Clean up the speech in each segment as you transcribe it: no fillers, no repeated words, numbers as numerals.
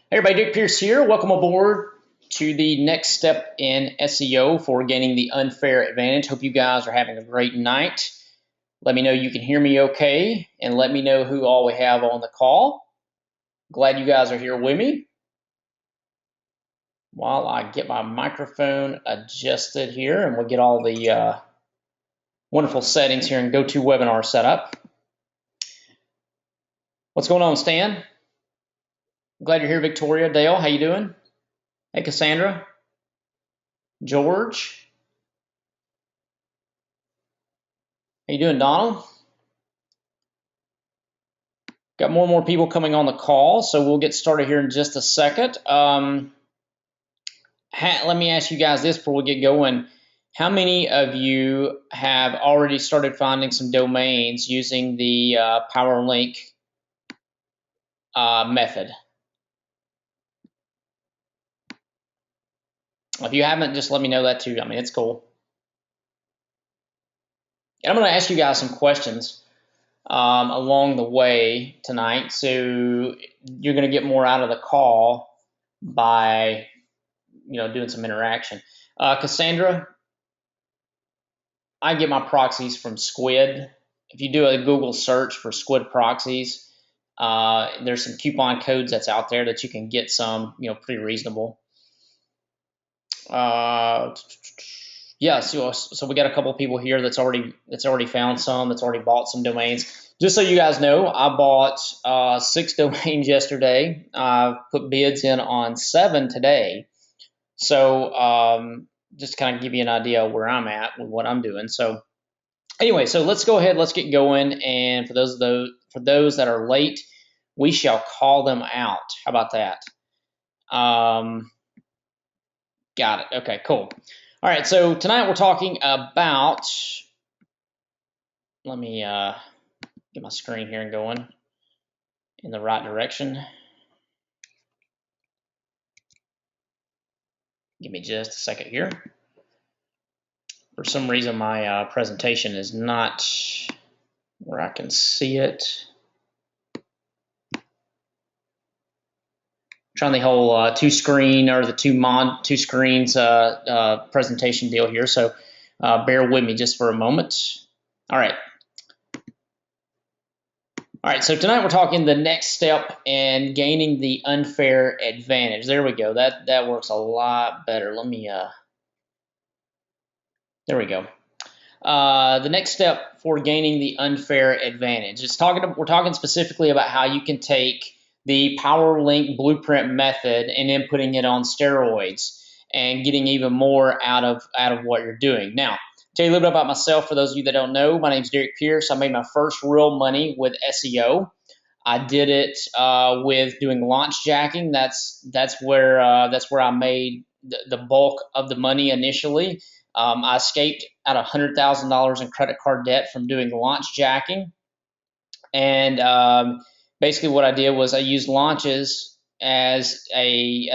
Hey everybody, Dick Pierce here. Welcome aboard to the next step in SEO for gaining the unfair advantage. Hope you guys are having a great night. Let me know you can hear me okay, and let me know who all we have on the call. Glad you guys are here with me. While I get my microphone adjusted here and we'll get all the wonderful settings here and GoToWebinar set up. What's going on, Stan? Glad you're here, Victoria. Dale, how you doing? Hey, Cassandra. George. How you doing, Donald? Got more and more people coming on the call, so we'll get started here in just a second. Let me ask you guys this before we get going. How many of you have already started finding some domains using the P0wer L1nk method? If you haven't, just let me know that too. I mean, it's cool. And I'm going to ask you guys some questions along the way tonight, so you're going to get more out of the call by doing some interaction. Cassandra, I get my proxies from Squid. If you do a Google search for Squid proxies, there's some coupon codes that's out there that you can get some, pretty reasonable. Yeah, so we got a couple of people here that's already found some, that's already bought some domains. Just so you guys know, I bought 6 domains yesterday. I've put bids in on 7 today. So just to kind of give you an idea of where I'm at with what I'm doing. So anyway, so let's go ahead, let's get going. And for those that are late, we shall call them out. How about that? Got it. Okay, cool. All right, so tonight we're talking about, let me get my screen here and going in the right direction. Give me just a second here. For some reason, my presentation is not where I can see it. Trying the whole two-screen or the two screens presentation deal here, so bear with me just for a moment. All right. All right, so tonight we're talking the next step in gaining the unfair advantage. There we go. That works a lot better. Let me. There we go. The next step for gaining the unfair advantage. We're talking specifically about how you can take the P0wer L1nk blueprint method and then putting it on steroids and getting even more out of what you're doing. Now, tell you a little bit about myself for those of you that don't know. My name is Derek Pierce. I made my first real money with SEO. I did it with doing launch jacking. That's where I made the bulk of the money initially. I escaped out of $100,000 in credit card debt from doing launch jacking, and basically what I did was I used launches as a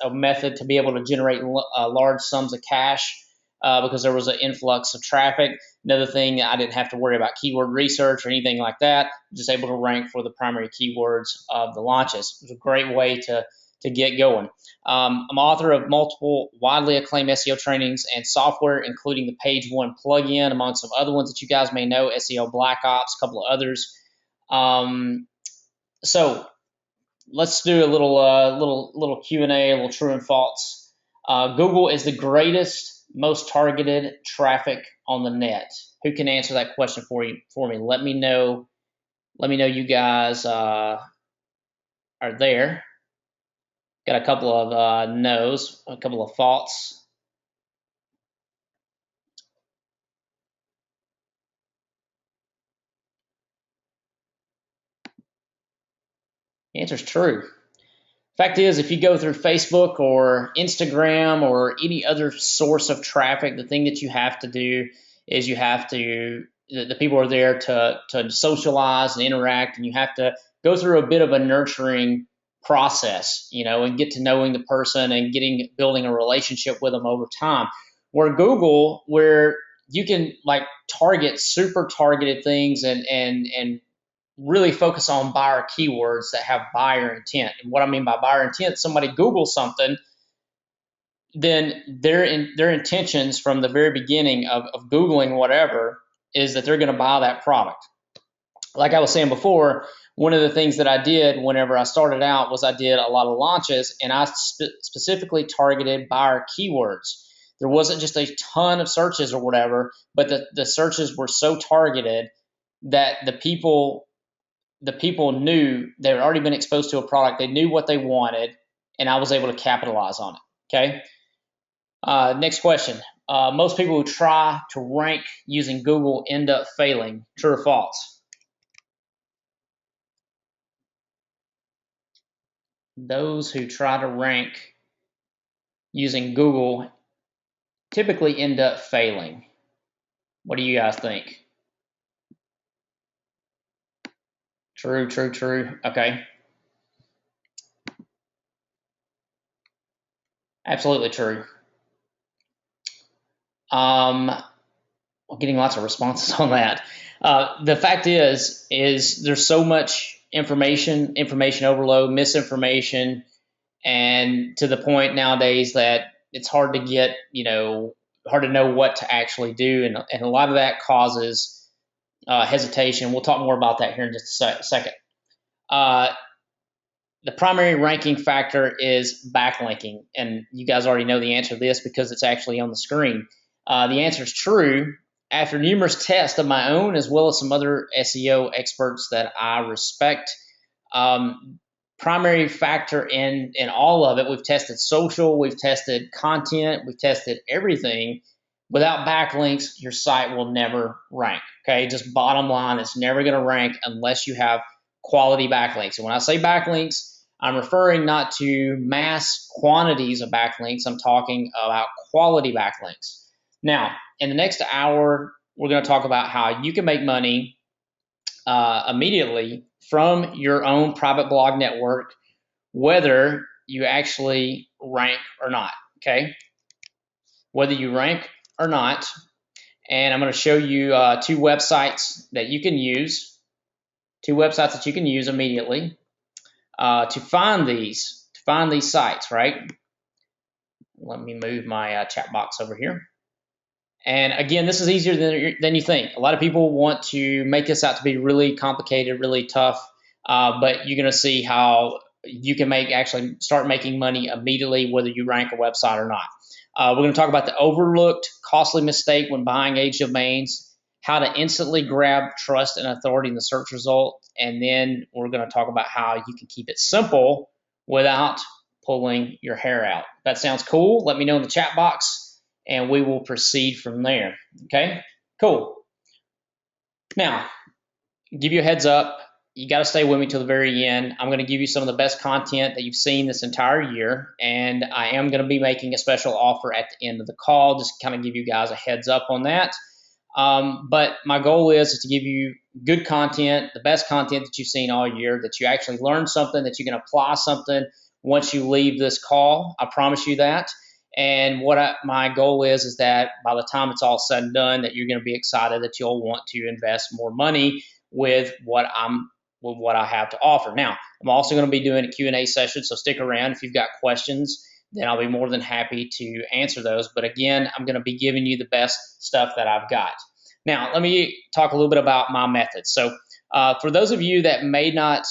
method to be able to generate large sums of cash because there was an influx of traffic. Another thing, I didn't have to worry about keyword research or anything like that. Just able to rank for the primary keywords of the launches. It was a great way to get going. I'm author of multiple widely acclaimed SEO trainings and software, including the Page One plugin, among some other ones that you guys may know, SEO Black Ops, a couple of others. So let's do a little Q&A, a little true and false. Google is the greatest, most targeted traffic on the net. Who can answer that question for me? Let me know you guys are there. Got a couple of no's, a couple of false. The answer is true. Fact is, if you go through Facebook or Instagram or any other source of traffic, the thing that you have to do is the people are there to socialize and interact, and you have to go through a bit of a nurturing process, and get to knowing the person and building a relationship with them over time. Where Google, where you can like target super targeted things and really focus on buyer keywords that have buyer intent. And what I mean by buyer intent, somebody Googles something, then their intentions from the very beginning of Googling whatever is that they're going to buy that product. Like I was saying before, one of the things that I did whenever I started out was I did a lot of launches, and I specifically targeted buyer keywords. There wasn't just a ton of searches or whatever, but the searches were so targeted that the people knew they had already been exposed to a product. They knew what they wanted, and I was able to capitalize on it. Okay. Next question. Most people who try to rank using Google end up failing. True or false? Those who try to rank using Google typically end up failing. What do you guys think? True, true, true. Okay. Absolutely true. Well, getting lots of responses on that. The fact is there's so much information overload, misinformation, and to the point nowadays that it's hard to get, hard to know what to actually do, and a lot of that causes hesitation. We'll talk more about that here in just a second. The primary ranking factor is backlinking, and you guys already know the answer to this because it's actually on the screen. The answer is true. After numerous tests of my own, as well as some other SEO experts that I respect, primary factor in all of it, we've tested social, we've tested content, we've tested everything. Without backlinks, your site will never rank. Okay, just bottom line, it's never going to rank unless you have quality backlinks. And when I say backlinks, I'm referring not to mass quantities of backlinks. I'm talking about quality backlinks. Now, in the next hour, we're going to talk about how you can make money immediately from your own private blog network, whether you actually rank or not, okay? Whether you rank or not. And I'm going to show you two websites that you can use, immediately to find these sites, right? Let me move my chat box over here. And again, this is easier than you think. A lot of people want to make this out to be really complicated, really tough, but you're going to see how you can actually start making money immediately, whether you rank a website or not. We're going to talk about the overlooked, costly mistake when buying age domains, how to instantly grab trust and authority in the search result, and then we're going to talk about how you can keep it simple without pulling your hair out. If that sounds cool, let me know in the chat box, and we will proceed from there. Okay, cool. Now, give you a heads up. You got to stay with me till the very end. I'm going to give you some of the best content that you've seen this entire year, and I am going to be making a special offer at the end of the call, just kind of give you guys a heads up on that. But my goal is to give you good content, the best content that you've seen all year, that you actually learn something, that you can apply something once you leave this call. I promise you that. And my goal is that by the time it's all said and done, that you're going to be excited, that you'll want to invest more money with what I have to offer. Now, I'm also going to be doing a Q&A session, so stick around. If you've got questions, then I'll be more than happy to answer those. But again, I'm going to be giving you the best stuff that I've got. Now, let me talk a little bit about my methods. So for those of you that may not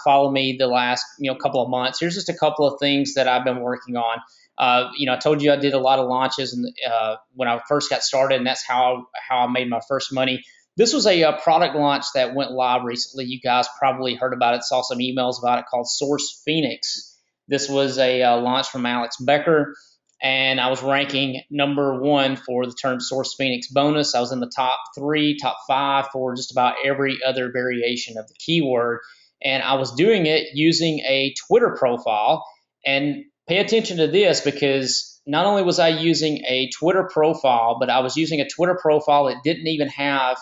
follow me the last couple of months, here's just a couple of things that I've been working on. I told you I did a lot of launches when I first got started, and that's how I made my first money. This was a product launch that went live recently. You guys probably heard about it, saw some emails about it, called Source Phoenix. This was a launch from Alex Becker, and I was ranking #1 for the term Source Phoenix bonus. I was in the top 3, top 5 for just about every other variation of the keyword, and I was doing it using a Twitter profile. And pay attention to this, because not only was I using a Twitter profile, but I was using a Twitter profile that didn't even have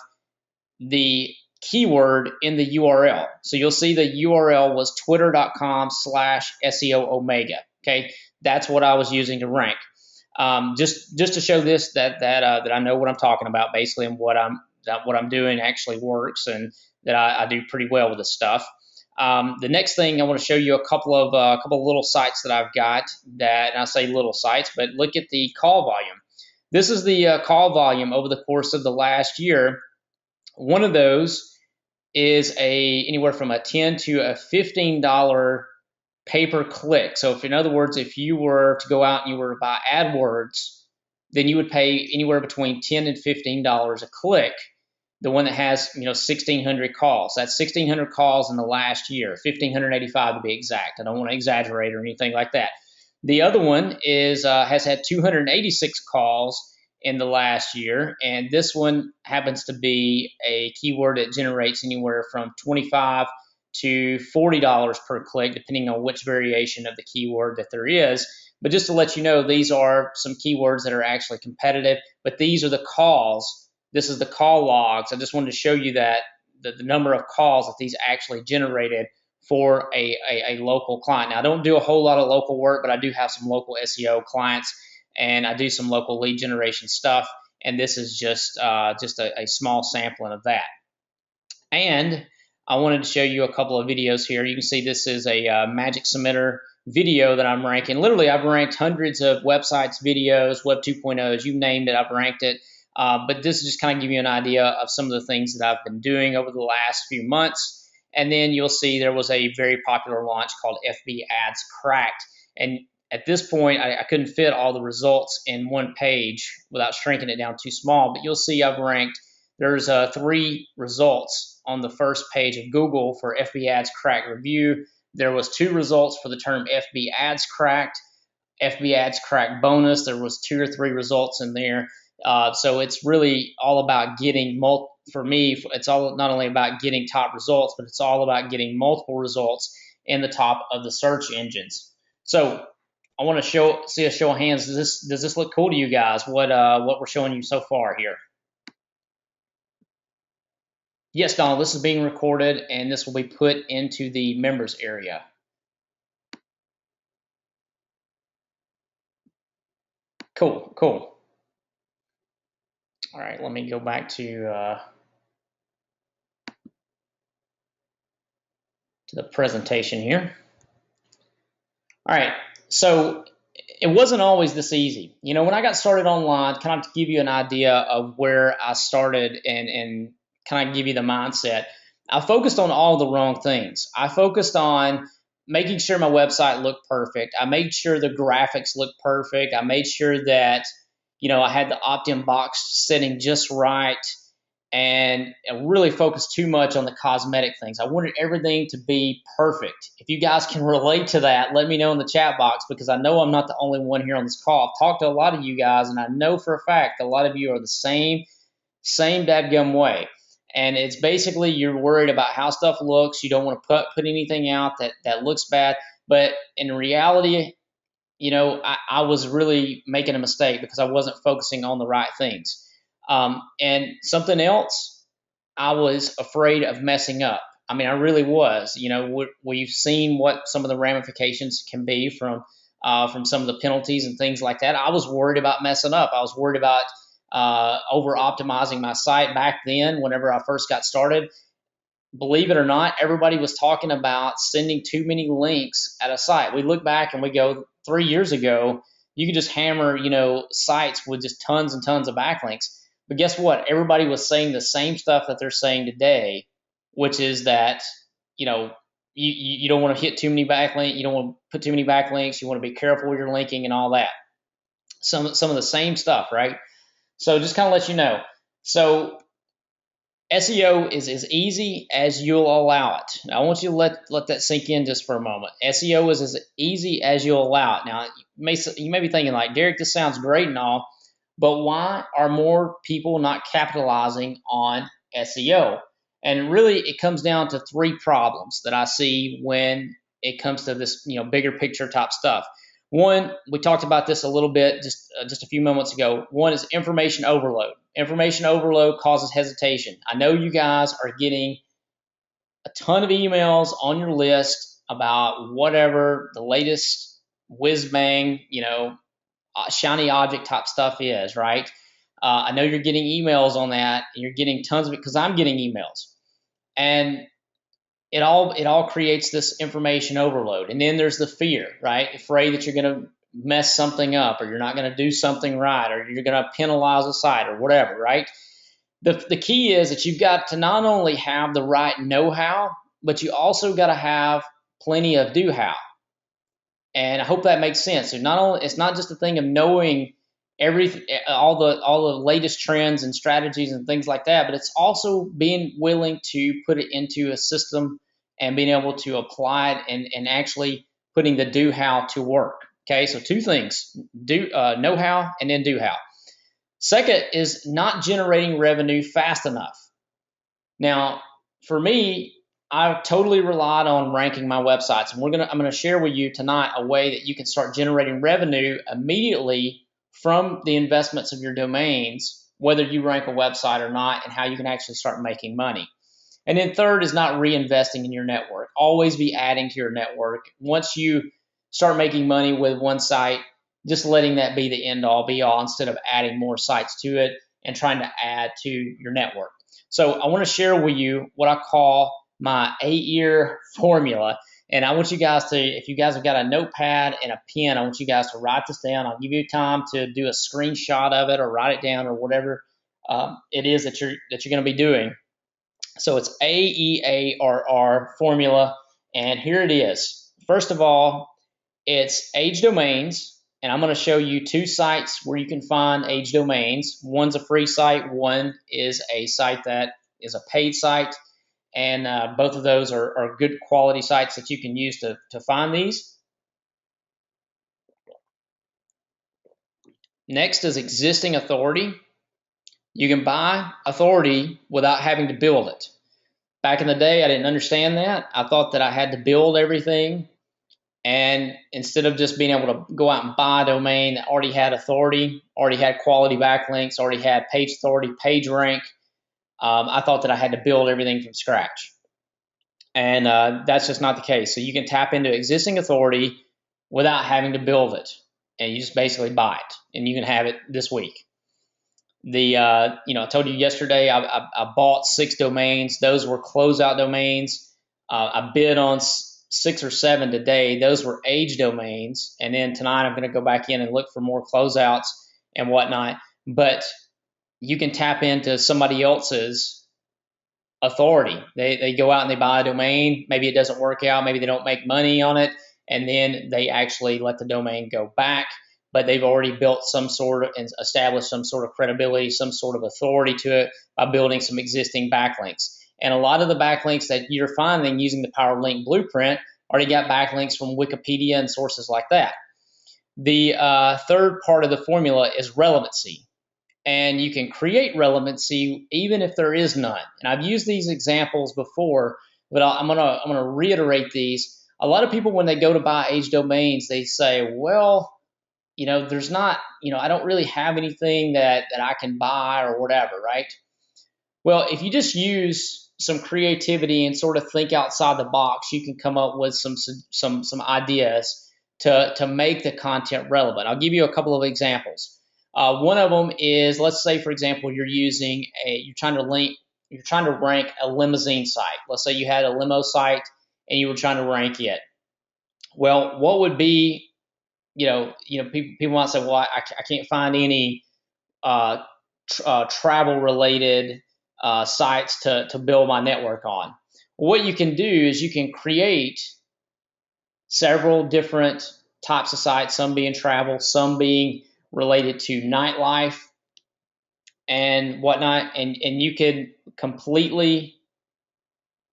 the keyword in the URL. So you'll see the URL was twitter.com/SEO Omega. Okay, that's what I was using to rank. Just to show this that I know what I'm talking about basically, and what I'm doing actually works, and that I do pretty well with this stuff. The next thing I want to show you a couple of little sites that I've got that, and I say little sites, but look at the call volume. This is the call volume over the course of the last year. One of those is anywhere from a $10 to a $15 pay-per-click. So if, in other words, if you were to go out and you were to buy AdWords, then you would pay anywhere between $10 and $15 a click. The one that has 1,600 calls. That's 1,600 calls in the last year, 1,585 to be exact. I don't want to exaggerate or anything like that. The other one is has had 286 calls in the last year, and this one happens to be a keyword that generates anywhere from $25 to $40 per click, depending on which variation of the keyword that there is. But just to let you know, these are some keywords that are actually competitive, but these are the calls. This is the call logs. I just wanted to show you that the number of calls that these actually generated for a local client. Now, I don't do a whole lot of local work, but I do have some local SEO clients, and I do some local lead generation stuff, and this is just a small sampling of that. And I wanted to show you a couple of videos here. You can see this is a Magic Submitter video that I'm ranking. Literally, I've ranked hundreds of websites, videos, Web 2.0s, you named it, I've ranked it. But this is just kind of give you an idea of some of the things that I've been doing over the last few months. And then you'll see there was a very popular launch called FB Ads Cracked. And at this point, I couldn't fit all the results in one page without shrinking it down too small. But you'll see I've ranked, there's 3 results on the first page of Google for FB Ads Cracked review. There was 2 results for the term FB Ads Cracked, FB Ads Cracked bonus. There was 2 or 3 results in there. So it's really all about getting for me, it's all not only about getting top results, but it's all about getting multiple results in the top of the search engines. So I want to see a show of hands. Does this look cool to you guys? What we're showing you so far here? Yes, Donald, this is being recorded, and this will be put into the members area. Cool, cool. All right, let me go back to the presentation here. All right, so it wasn't always this easy. When I got started online, kind of to give you an idea of where I started and kind of give you the mindset, I focused on all the wrong things. I focused on making sure my website looked perfect. I made sure the graphics looked perfect. I made sure that I had the opt-in box setting just right, and I really focused too much on the cosmetic things. I wanted everything to be perfect. If you guys can relate to that, let me know in the chat box, because I know I'm not the only one here on this call. I've talked to a lot of you guys, and I know for a fact a lot of you are the same dadgum way. And it's basically you're worried about how stuff looks. You don't want to put anything out that looks bad. But in reality, I was really making a mistake because I wasn't focusing on the right things. And something else, I was afraid of messing up. I mean, I really was. We've seen what some of the ramifications can be from some of the penalties and things like that. I was worried about messing up. I was worried about over optimizing my site back then whenever I first got started. Believe it or not, everybody was talking about sending too many links at a site. We look back and we go, 3 years ago, you could just hammer, sites with just tons and tons of backlinks. But guess what? Everybody was saying the same stuff that they're saying today, which is that, you don't want to hit too many backlinks. You don't want to put too many backlinks. You want to be careful with your linking and all that. Some of the same stuff, right? So just kind of let you know. So SEO is as easy as you'll allow it. Now, I want you to let that sink in just for a moment. SEO is as easy as you'll allow it. Now, you may be thinking like, Derek, this sounds great and all, but why are more people not capitalizing on SEO? And really, it comes down to 3 problems that I see when it comes to this, bigger picture type stuff. One, we talked about this a little bit just a few moments ago. One is information overload. Information overload causes hesitation. I know you guys are getting a ton of emails on your list about whatever the latest whiz-bang, shiny object type stuff is, right? I know you're getting emails on that, and you're getting tons of it because I'm getting emails. And it all creates this information overload. And then there's the fear, right? Afraid that you're going to mess something up, or you're not going to do something right, or you're going to penalize a site or whatever, right? The key is that you've got to not only have the right know-how, but you also got to have plenty of do-how. And I hope that makes sense. So not only it's not just a thing of knowing everything, all the latest trends and strategies and things like that, but it's also being willing to put it into a system and being able to apply it and actually putting the do how to work. Okay, so two things: know how and then do how. Second is not generating revenue fast enough. Now, for me, I totally relied on ranking my websites, and I'm gonna share with you tonight a way that you can start generating revenue immediately from the investments of your domains, whether you rank a website or not, and how you can actually start making money. And then third is not reinvesting in your network. Always be adding to your network. Once you start making money with one site, just letting that be the end all be all instead of adding more sites to it and trying to add to your network. So I want to share with you what I call my 8-year formula. And I want you guys to, if you guys have got a notepad and a pen, I want you guys to write this down. I'll give you time to do a screenshot of it or write it down or whatever it is that you're going to be doing. So it's AEARR formula, and here it is. First of all, it's age domains, and I'm going to show you two sites where you can find age domains. One's a free site, one is a site that is a paid site, and both of those are good quality sites that you can use to find these. Next is existing authority. You can buy authority without having to build it. Back in the day, I didn't understand that. I thought that I had to build everything. And instead of just being able to go out and buy a domain that already had authority, already had quality backlinks, already had page authority, page rank, I thought that I had to build everything from scratch. And that's just not the case. So you can tap into existing authority without having to build it. And you just basically buy it. And you can have it this week. I told you yesterday I bought 6 domains. Those were closeout domains. I bid on 6 or 7 today. Those were age domains. And then tonight I'm going to go back in and look for more closeouts and whatnot. But you can tap into somebody else's authority. They go out and they buy a domain. Maybe it doesn't work out. Maybe they don't make money on it. And then they actually let the domain go back. But they've already built some sort of and established some sort of credibility, some sort of authority to it by building some existing backlinks. And a lot of the backlinks that you're finding using the P0wer Link blueprint already got backlinks from Wikipedia and sources like that. The third part of the formula is relevancy. And you can create relevancy even if there is none. And I've used these examples before, but I'm gonna reiterate these. A lot of people, when they go to buy age domains, they say, well, there's not, I don't really have anything that I can buy or whatever, right? Well, if you just use some creativity and sort of think outside the box, you can come up with some ideas to make the content relevant. I'll give you a couple of examples. One of them is, let's say, for example, you're trying to rank a limousine site. Let's say you had a limo site and you were trying to rank it. Well, what would be people might say, well, I can't find any travel related sites to build my network on. What you can do is you can create several different types of sites, some being travel, some being related to nightlife and whatnot, and you can completely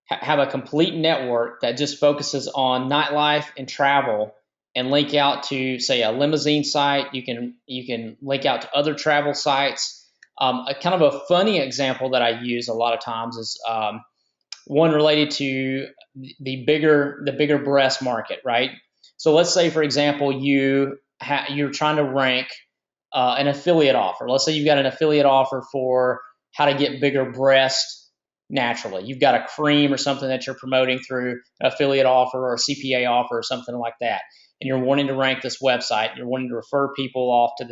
have a complete network that just focuses on nightlife and travel and link out to, say, a limousine site. You can link out to other travel sites. A kind of a funny example that I use a lot of times is one related to the bigger breast market, right? So let's say, for example, you're trying to rank an affiliate offer. Let's say you've got an affiliate offer for how to get bigger breasts naturally. You've got a cream or something that you're promoting through an affiliate offer or a CPA offer or something like that. And you're wanting to rank this website. You're wanting to refer people off to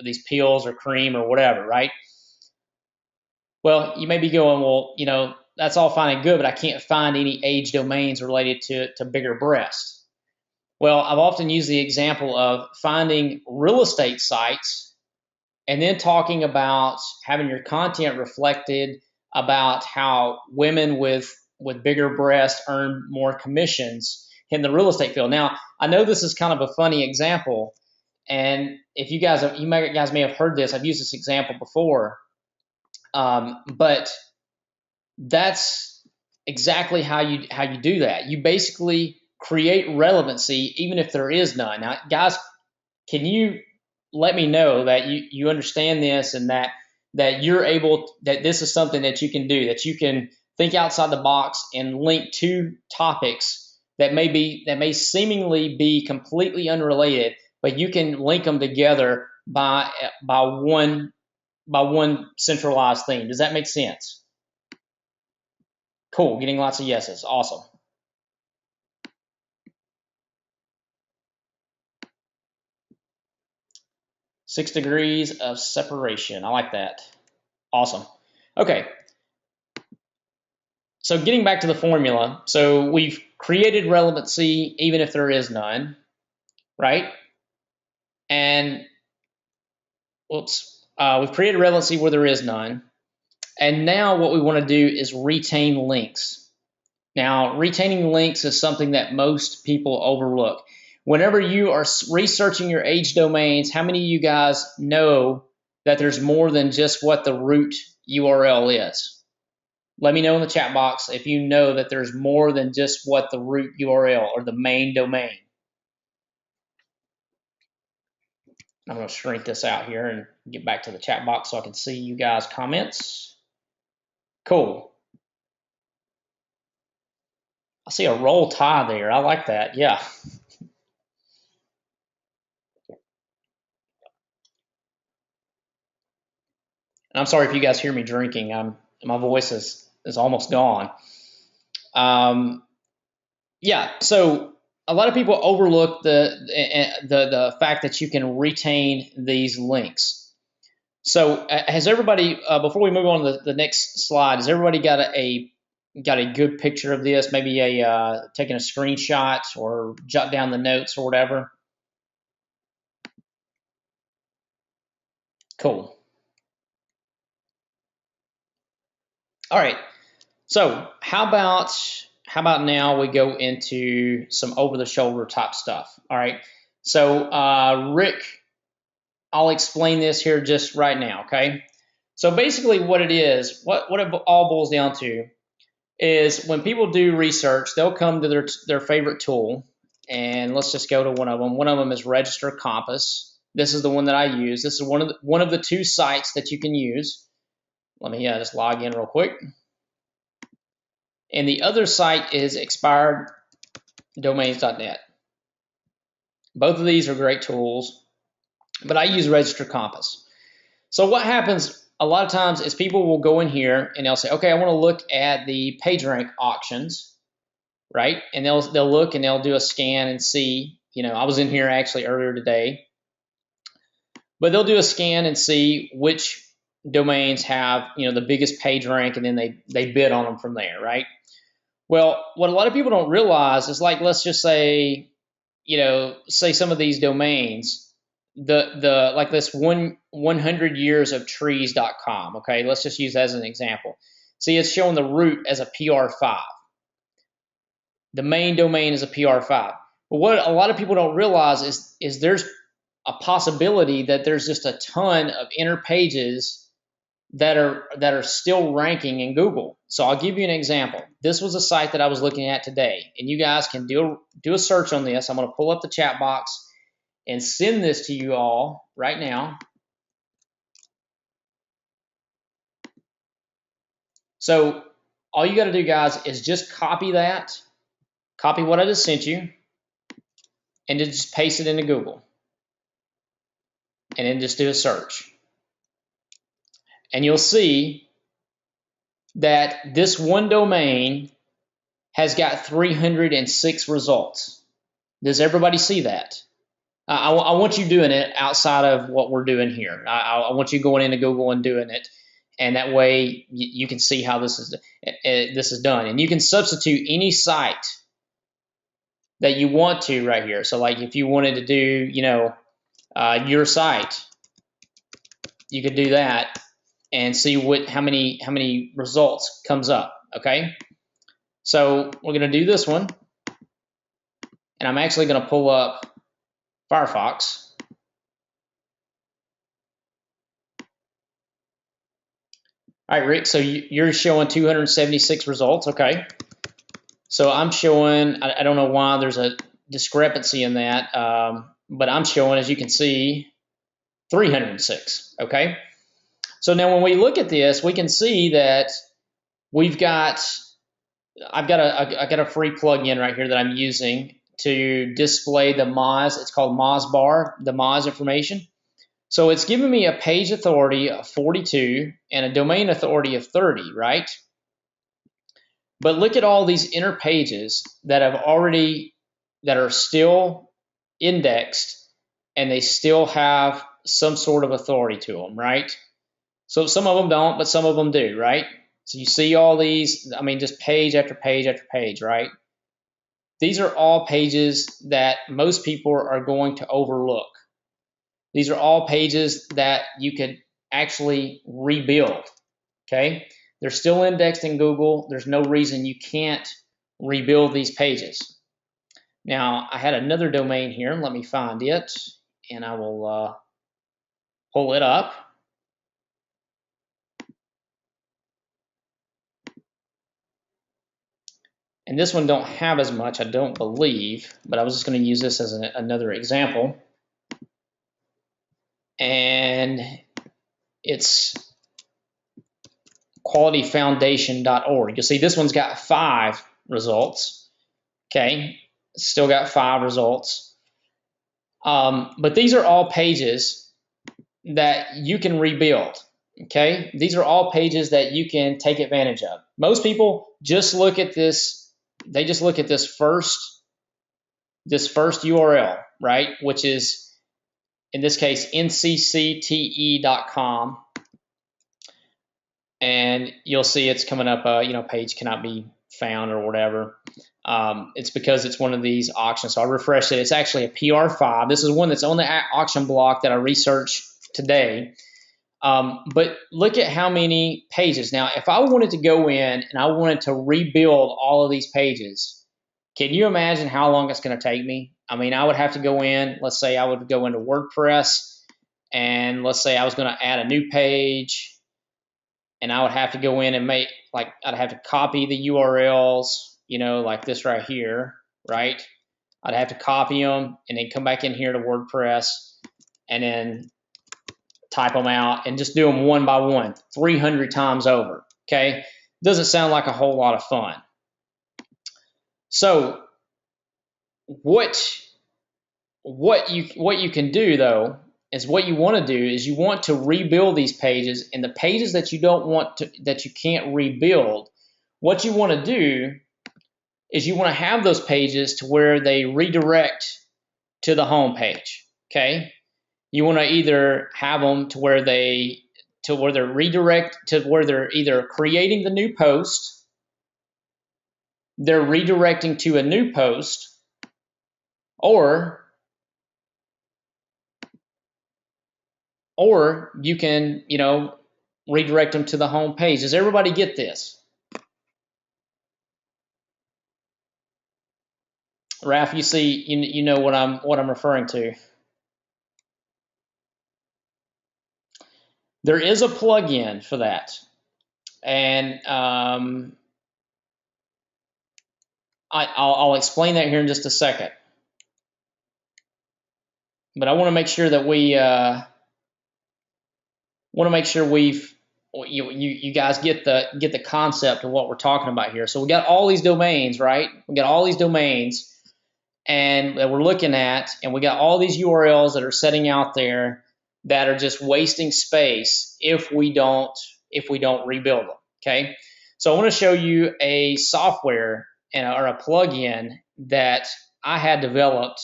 these pills or cream or whatever, right? Well, you may be going, well, that's all fine and good, but I can't find any age domains related to bigger breasts. Well, I've often used the example of finding real estate sites and then talking about having your content reflected about how women with bigger breasts earn more commissions in the real estate field. Now, I know this is kind of a funny example, and if you guys may have heard this, I've used this example before, but that's exactly how you do that. You basically create relevancy even if there is none. Now, guys, can you let me know that you understand this and that you're able, that this is something that you can do, that you can think outside the box and link two topics that may seemingly be completely unrelated, but you can link them together by one centralized theme. Does that make sense? Cool, getting lots of yeses. Awesome. Six degrees of separation. I like that. Awesome. Okay. So getting back to the formula. So we've created relevancy even if there is none, right? And we've created relevancy where there is none. And now what we want to do is retain links. Now, retaining links is something that most people overlook. Whenever you are researching your age domains, how many of you guys know that there's more than just what the root URL is? Let me know in the chat box if you know that there's more than just what the root URL or the main domain. I'm going to shrink this out here and get back to the chat box so I can see you guys' comments. Cool. I see a roll tide there. I like that. Yeah. I'm sorry if you guys hear me drinking. My voice is almost gone. Yeah, so a lot of people overlook the fact that you can retain these links. So has everybody, before we move on to the next slide, has everybody got a good picture of this? Maybe taking a screenshot or jot down the notes or whatever? Cool. All right. So how about now we go into some over-the-shoulder type stuff. All right. So Rick, I'll explain this here just right now. Okay. So basically, what it is, what it all boils down to, is when people do research, they'll come to their favorite tool, and let's just go to one of them. One of them is Register Compass. This is the one that I use. This is one of the two sites that you can use. Let me just log in real quick. And the other site is expireddomains.net. Both of these are great tools, but I use Register Compass. So what happens a lot of times is people will go in here and they'll say, okay, I want to look at the PageRank auctions, right? And they'll look and they'll do a scan and see, I was in here actually earlier today, but they'll do a scan and see which domains have, the biggest PageRank, and then they bid on them from there, right? Well, what a lot of people don't realize is, like, let's just say, say some of these domains, like this 100yearsofTrees.com, okay? Let's just use that as an example. See, it's showing the root as a PR5. The main domain is a PR5. But what a lot of people don't realize is there's a possibility that there's just a ton of inner pages that are still ranking in Google. So I'll give you an example. This was a site that I was looking at today, and you guys can do a search on this. I'm going to pull up the chat box and send this to you all right now. So all you got to do, guys, is just copy what I just sent you, and just paste it into Google, and then just do a search. And you'll see that this one domain has got 306 results. Does everybody see that? I want you doing it outside of what we're doing here. I want you going into Google and doing it. and that way you can see how this is done. And you can substitute any site that you want to right here. So like if you wanted to do, your site, you could do that and see how many results comes up. Okay, so we're going to do this one, and I'm actually going to pull up Firefox. All right, Rick, so you're showing 276 results. Okay, so I'm showing, I don't know why there's a discrepancy in that, but I'm showing, as you can see, 306. Okay, so now when we look at this, we can see that I've got a free plugin right here that I'm using to display the Moz. It's called Moz Bar, the Moz information. So it's giving me a page authority of 42 and a domain authority of 30, right? But look at all these inner pages that are still indexed, and they still have some sort of authority to them, right? So some of them don't, but some of them do, right? So you see all these, I mean, just page after page after page, right? These are all pages that most people are going to overlook. These are all pages that you could actually rebuild, okay? They're still indexed in Google. There's no reason you can't rebuild these pages. Now, I had another domain here. Let me find it, and I will pull it up. And this one don't have as much, I don't believe, but I was just going to use this as another example. And it's qualityfoundation.org. You'll see this one's got 5 results. Okay, still got 5 results. But these are all pages that you can rebuild. Okay, these are all pages that you can take advantage of. Most people just look at this. They just look at this first URL, right? Which is, in this case, nccte.com. And you'll see it's coming up, page cannot be found or whatever. It's because it's one of these auctions. So I refreshed it. It's actually a PR5. This is one that's on the auction block that I researched today. But look at how many pages. Now, if I wanted to go in and I wanted to rebuild all of these pages, can you imagine how long it's going to take me? I mean, I would have to go in. Let's say I would go into WordPress, and let's say I was going to add a new page. And I would have to go in and I'd have to copy the URLs, like this right here, right? I'd have to copy them and then come back in here to WordPress and then type them out and just do them one by one, 300 times over, okay? Doesn't sound like a whole lot of fun. So what you can do, though, is what you want to do is you want to rebuild these pages, and the pages that you that you can't rebuild, what you want to do is you want to have those pages to where they redirect to the home page. Okay, you want to either have them to where they're redirect to where they're either creating the new post, they're redirecting to a new post, or you can, redirect them to the home page. Does everybody get this? Raf, you see, you know what I'm referring to. There is a plugin for that, and I'll explain that here in just a second. But I want to make sure that you guys get the concept of what we're talking about here. So we got all these domains, right? We got all these domains, and that we're looking at, and we got all these URLs that are sitting out there that are just wasting space if we don't rebuild them. Okay, so I want to show you a software or a plugin that I had developed,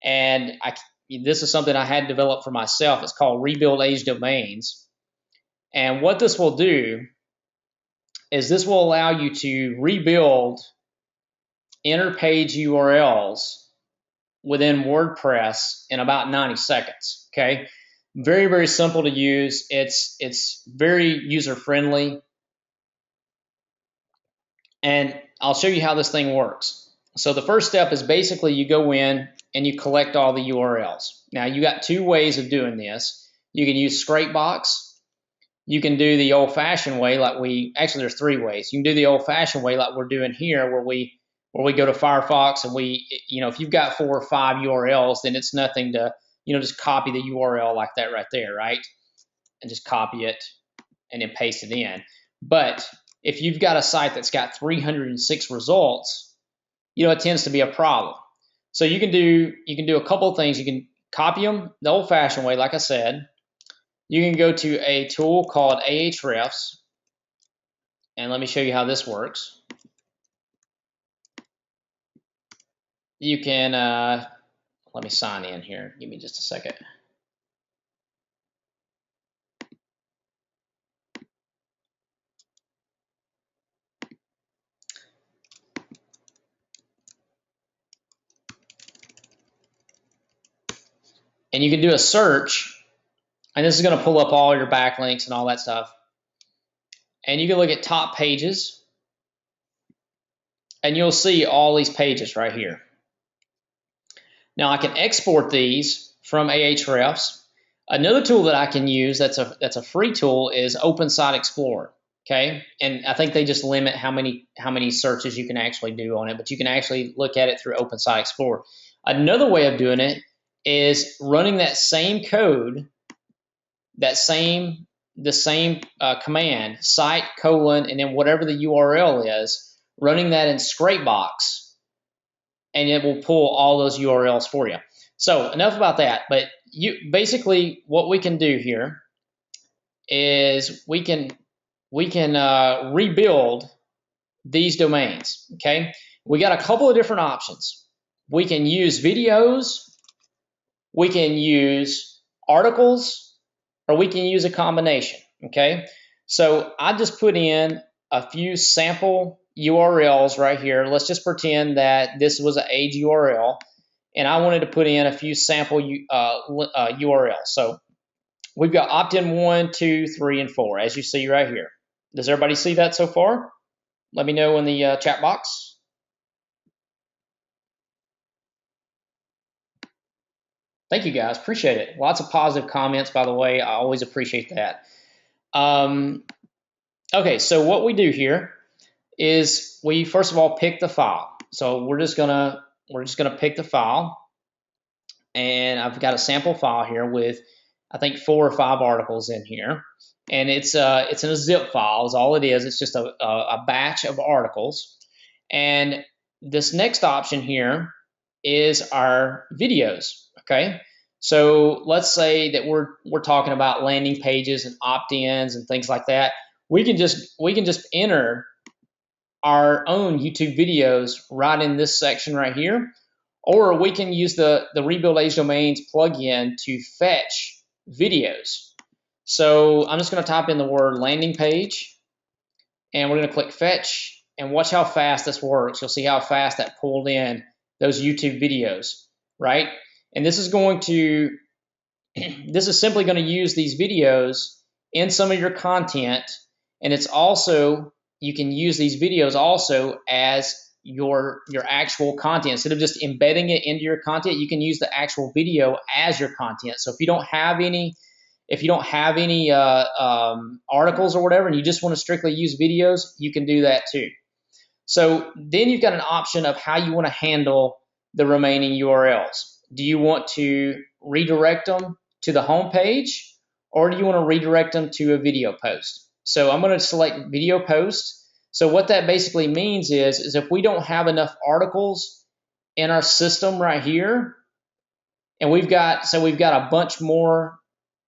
and this is something I had developed for myself. It's called Rebuild Age Domains. And what this will do is this will allow you to rebuild inner page URLs within WordPress in about 90 seconds. Okay, very, very simple to use. It's very user friendly, and I'll show you how this thing works. So the first step is basically you go in and you collect all the URLs. Now you got two ways of doing this. You can use Scrapebox. You can do the old-fashioned way, like actually there's three ways. You can do the old-fashioned way like we're doing here, where we go to Firefox and if you've got 4 or 5 URLs, then it's nothing to, just copy the URL like that right there, right? And just copy it and then paste it in. But if you've got a site that's got 306 results, it tends to be a problem. So you can do a couple of things. You can copy them the old-fashioned way, like I said. You can go to a tool called Ahrefs, and let me show you how this works. You can, let me sign in here. Give me just a second. And you can do a search, and this is going to pull up all your backlinks and all that stuff. And you can look at top pages, and you'll see all these pages right here. Now I can export these from Ahrefs. Another tool that I can use that's a free tool is Open Site Explorer. Okay, and I think they just limit how many searches you can actually do on it, but you can actually look at it through Open Site Explorer. Another way of doing it is running that same code, the same command, site : and then whatever the URL is, running that in Scrapebox, and it will pull all those URLs for you. So enough about that. But basically what we can do here is we can rebuild these domains. Okay, we got a couple of different options. We can use videos, we can use articles, or we can use a combination. Okay, so I just put in a few sample URLs right here. Let's just pretend that this was an age URL, and I wanted to put in a few sample URLs. So we've got opt-in 1, 2, 3, and 4, as you see right here. Does everybody see that so far? Let me know in the chat box. Thank you guys, appreciate it. Lots of positive comments, by the way. I always appreciate that. Okay, so what we do here is we first of all pick the file. So we're just gonna pick the file, and I've got a sample file here with I think 4 or 5 articles in here, and it's in a zip file is all it is. It's just a batch of articles. And this next option here is our videos. Okay, so let's say that we're talking about landing pages and opt-ins and things like that. We can just enter our own YouTube videos right in this section right here, or we can use the Rebuild Age Domains plugin to fetch videos. So I'm just going to type in the word landing page, and we're going to click fetch, and watch how fast this works. You'll see how fast that pulled in those YouTube videos, right? And this is simply going to use these videos in some of your content, and it's also, you can use these videos also as your actual content. Instead of just embedding it into your content, you can use the actual video as your content. So if you don't have any articles or whatever, and you just want to strictly use videos, you can do that too. So then you've got an option of how you want to handle the remaining URLs. Do you want to redirect them to the home page, or do you want to redirect them to a video post? So I'm going to select video post. So what that basically means is if we don't have enough articles in our system right here, and we've got a bunch more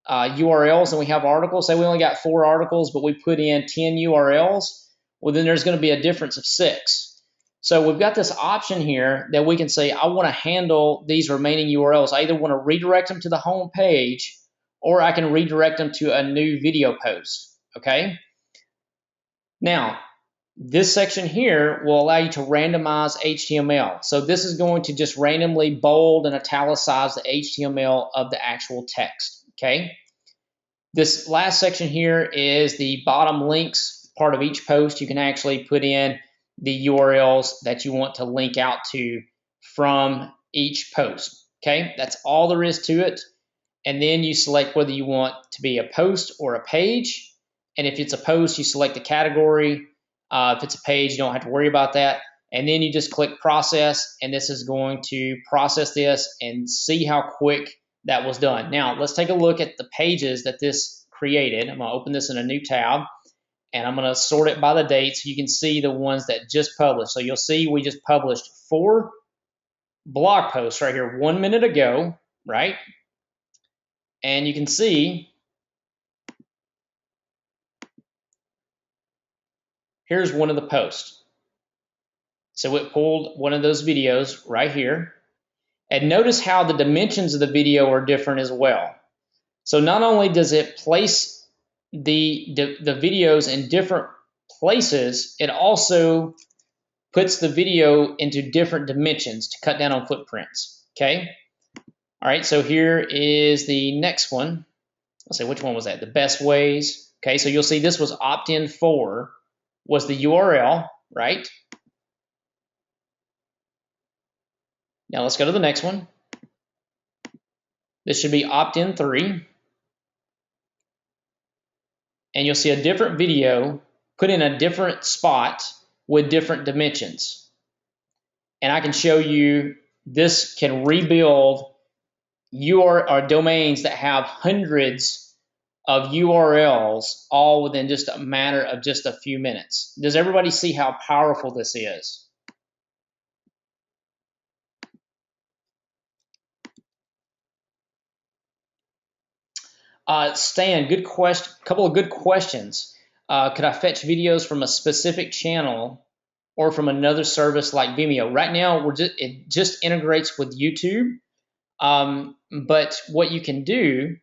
URLs than we have articles. Say we only got 4 articles, but we put in 10 URLs. Well, then there's going to be a difference of 6. So we've got this option here that we can say, I want to handle these remaining URLs. I either want to redirect them to the home page, or I can redirect them to a new video post. okay? Now, this section here will allow you to randomize HTML. So this is going to just randomly bold and italicize the HTML of the actual text, okay? This last section here is the bottom links part of each post. You can actually put in the URLs that you want to link out to from each post, okay? That's all there is to it. And then you select whether you want to be a post or a page. And if it's a post, you select the category. If it's a page, you don't have to worry about that. And then you just click process, and this is going to process this and see how quick that was done. Now, let's take a look at the pages that this created. I'm going to open this in a new tab, and I'm going to sort it by the date so you can see the ones that just published. So you'll see we just published 4 blog posts right here 1 minute ago, right? And you can see here's one of the posts. So it pulled one of those videos right here. And notice how the dimensions of the video are different as well. So not only does it place the videos in different places, it also puts the video into different dimensions to cut down on footprints, okay? All right, so here is the next one. Let's see, which one was that? The best ways. Okay, so you'll see this was opt-in 4 was the URL, right? Now let's go to the next one. This should be opt-in 3. And you'll see a different video put in a different spot with different dimensions. And I can show you this can rebuild domains that have hundreds of URLs all within just a matter of just a few minutes. Does everybody see how powerful this is? Stan, good question. Couple of good questions. Could I fetch videos from a specific channel or from another service like Vimeo? Right now, it just integrates with YouTube. But what you can do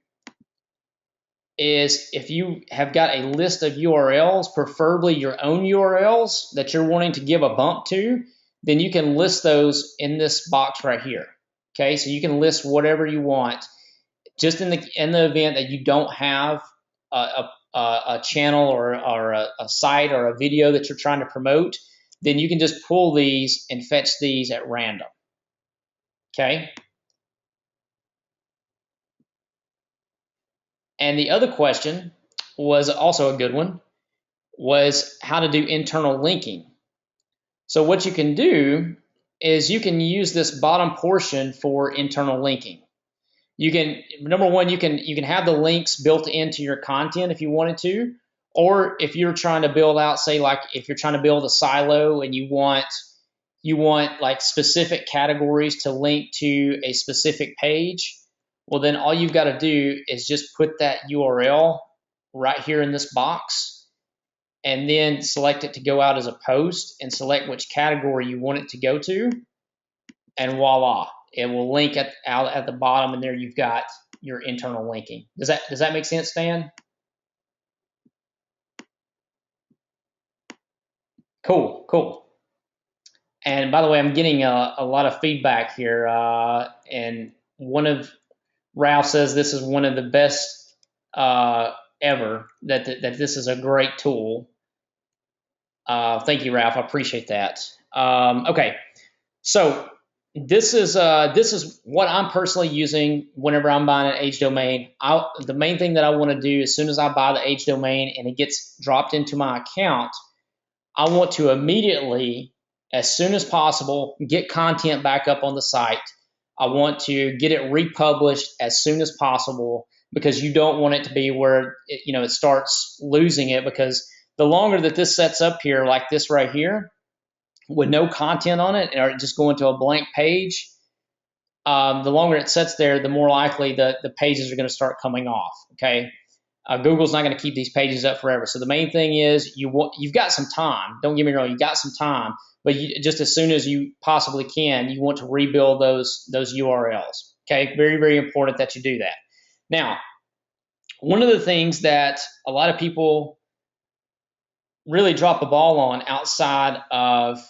is if you have got a list of URLs, preferably your own URLs that you're wanting to give a bump to, then you can list those in this box right here. Okay, so you can list whatever you want. Just in the event that you don't have a channel or a site or a video that you're trying to promote, then you can just pull these and fetch these at random. Okay. And the other question was also a good one, was how to do internal linking. So what you can do is you can use this bottom portion for internal linking. You can, number one, you can have the links built into your content if you wanted to, or if you're trying to build out, say like if you're trying to build a silo and you want like specific categories to link to a specific page, well then all you've got to do is just put that URL right here in this box and then select it to go out as a post and select which category you want it to go to, and voila. It will link out at the bottom, and there you've got your internal linking. Does that make sense, Stan? Cool. And by the way, I'm getting a lot of feedback here, and one of Ralph says this is one of the best ever. That this is a great tool. Thank you, Ralph. I appreciate that. Okay, so. This is what I'm personally using whenever I'm buying an H domain. The main thing that I want to do as soon as I buy the H domain and it gets dropped into my account, I want to immediately, as soon as possible, get content back up on the site. I want to get it republished as soon as possible, because you don't want it to be where it starts losing it, because the longer that this sets up here, like this right here, with no content on it, or just going to a blank page, the longer it sits there, the more likely the pages are going to start coming off. Okay, Google's not going to keep these pages up forever. So the main thing is you've got some time. Don't get me wrong, you've got some time, but just as soon as you possibly can, you want to rebuild those URLs. Okay, very, very important that you do that. Now, one of the things that a lot of people really drop the ball on outside of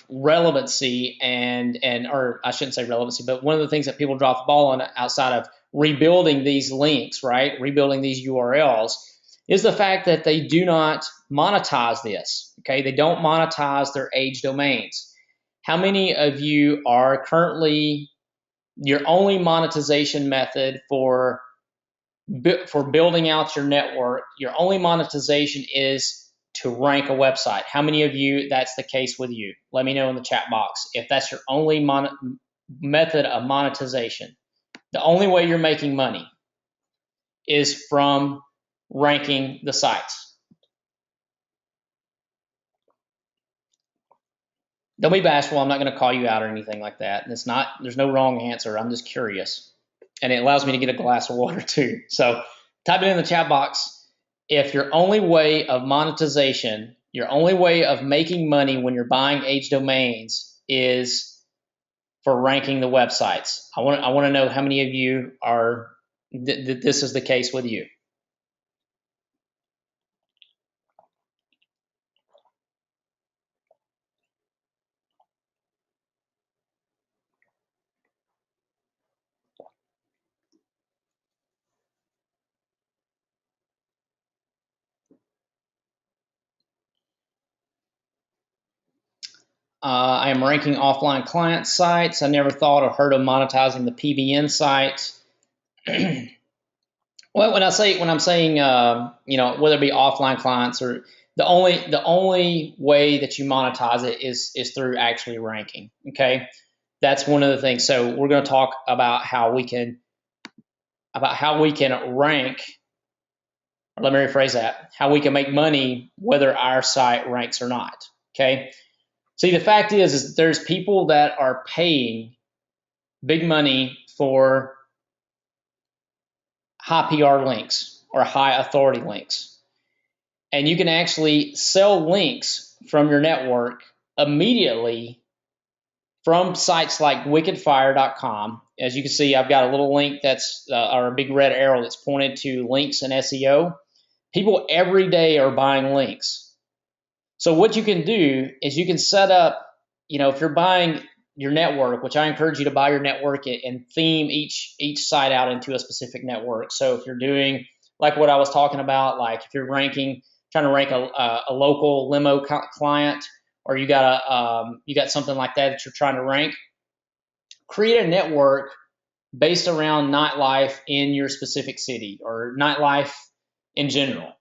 relevancy and or I shouldn't say relevancy, but one of the things that people drop the ball on outside of rebuilding these links, right? Rebuilding these URLs is the fact that they do not monetize this. Okay, they don't monetize their age domains. How many of you are currently your only monetization method for building out your network, your only monetization is to rank a website? How many of you that's the case with you? Let me know in the chat box if that's your only method of monetization. The only way you're making money is from ranking the sites. Don't be bashful. I'm not going to call you out or anything like that. And there's no wrong answer. I'm just curious. And it allows me to get a glass of water too. So type it in the chat box. If your only way of monetization, your only way of making money when you're buying age domains is for ranking the websites, I want to know how many of you are that this is the case with you. I am ranking offline client sites. I never thought or heard of monetizing the PBN sites. Well, when I'm saying whether it be offline clients or the only way that you monetize it is through actually ranking. Okay, that's one of the things. So we're going to talk about how we can rank. Or let me rephrase that: how we can make money whether our site ranks or not. Okay. See, the fact is there's people that are paying big money for high PR links or high authority links. And you can actually sell links from your network immediately from sites like wickedfire.com. As you can see, I've got a little link that's or a big red arrow that's pointed to links and SEO. People every day are buying links. So what you can do is you can set up, if you're buying your network, which I encourage you to buy your network and theme each site out into a specific network. So if you're doing like what I was talking about, like if you're trying to rank a local limo client, or you got something like that you're trying to rank, create a network based around nightlife in your specific city or nightlife in general.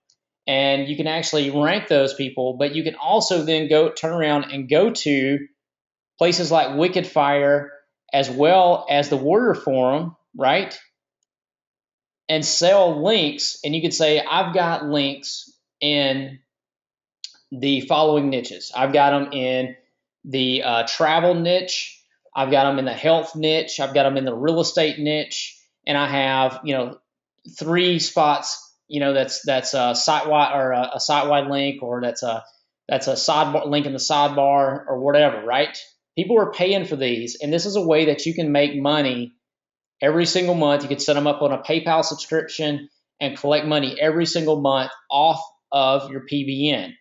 And you can actually rank those people, but you can also then turn around and go to places like Wicked Fire as well as the Warrior Forum, right? And sell links. And you could say, I've got links in the following niches. I've got them in the travel niche. I've got them in the health niche. I've got them in the real estate niche. And I have, 3 spots, that's a site-wide or a site-wide link, or that's a sidebar link in the sidebar or whatever, right? People are paying for these, and this is a way that you can make money every single month. You can set them up on a PayPal subscription and collect money every single month off of your PBN.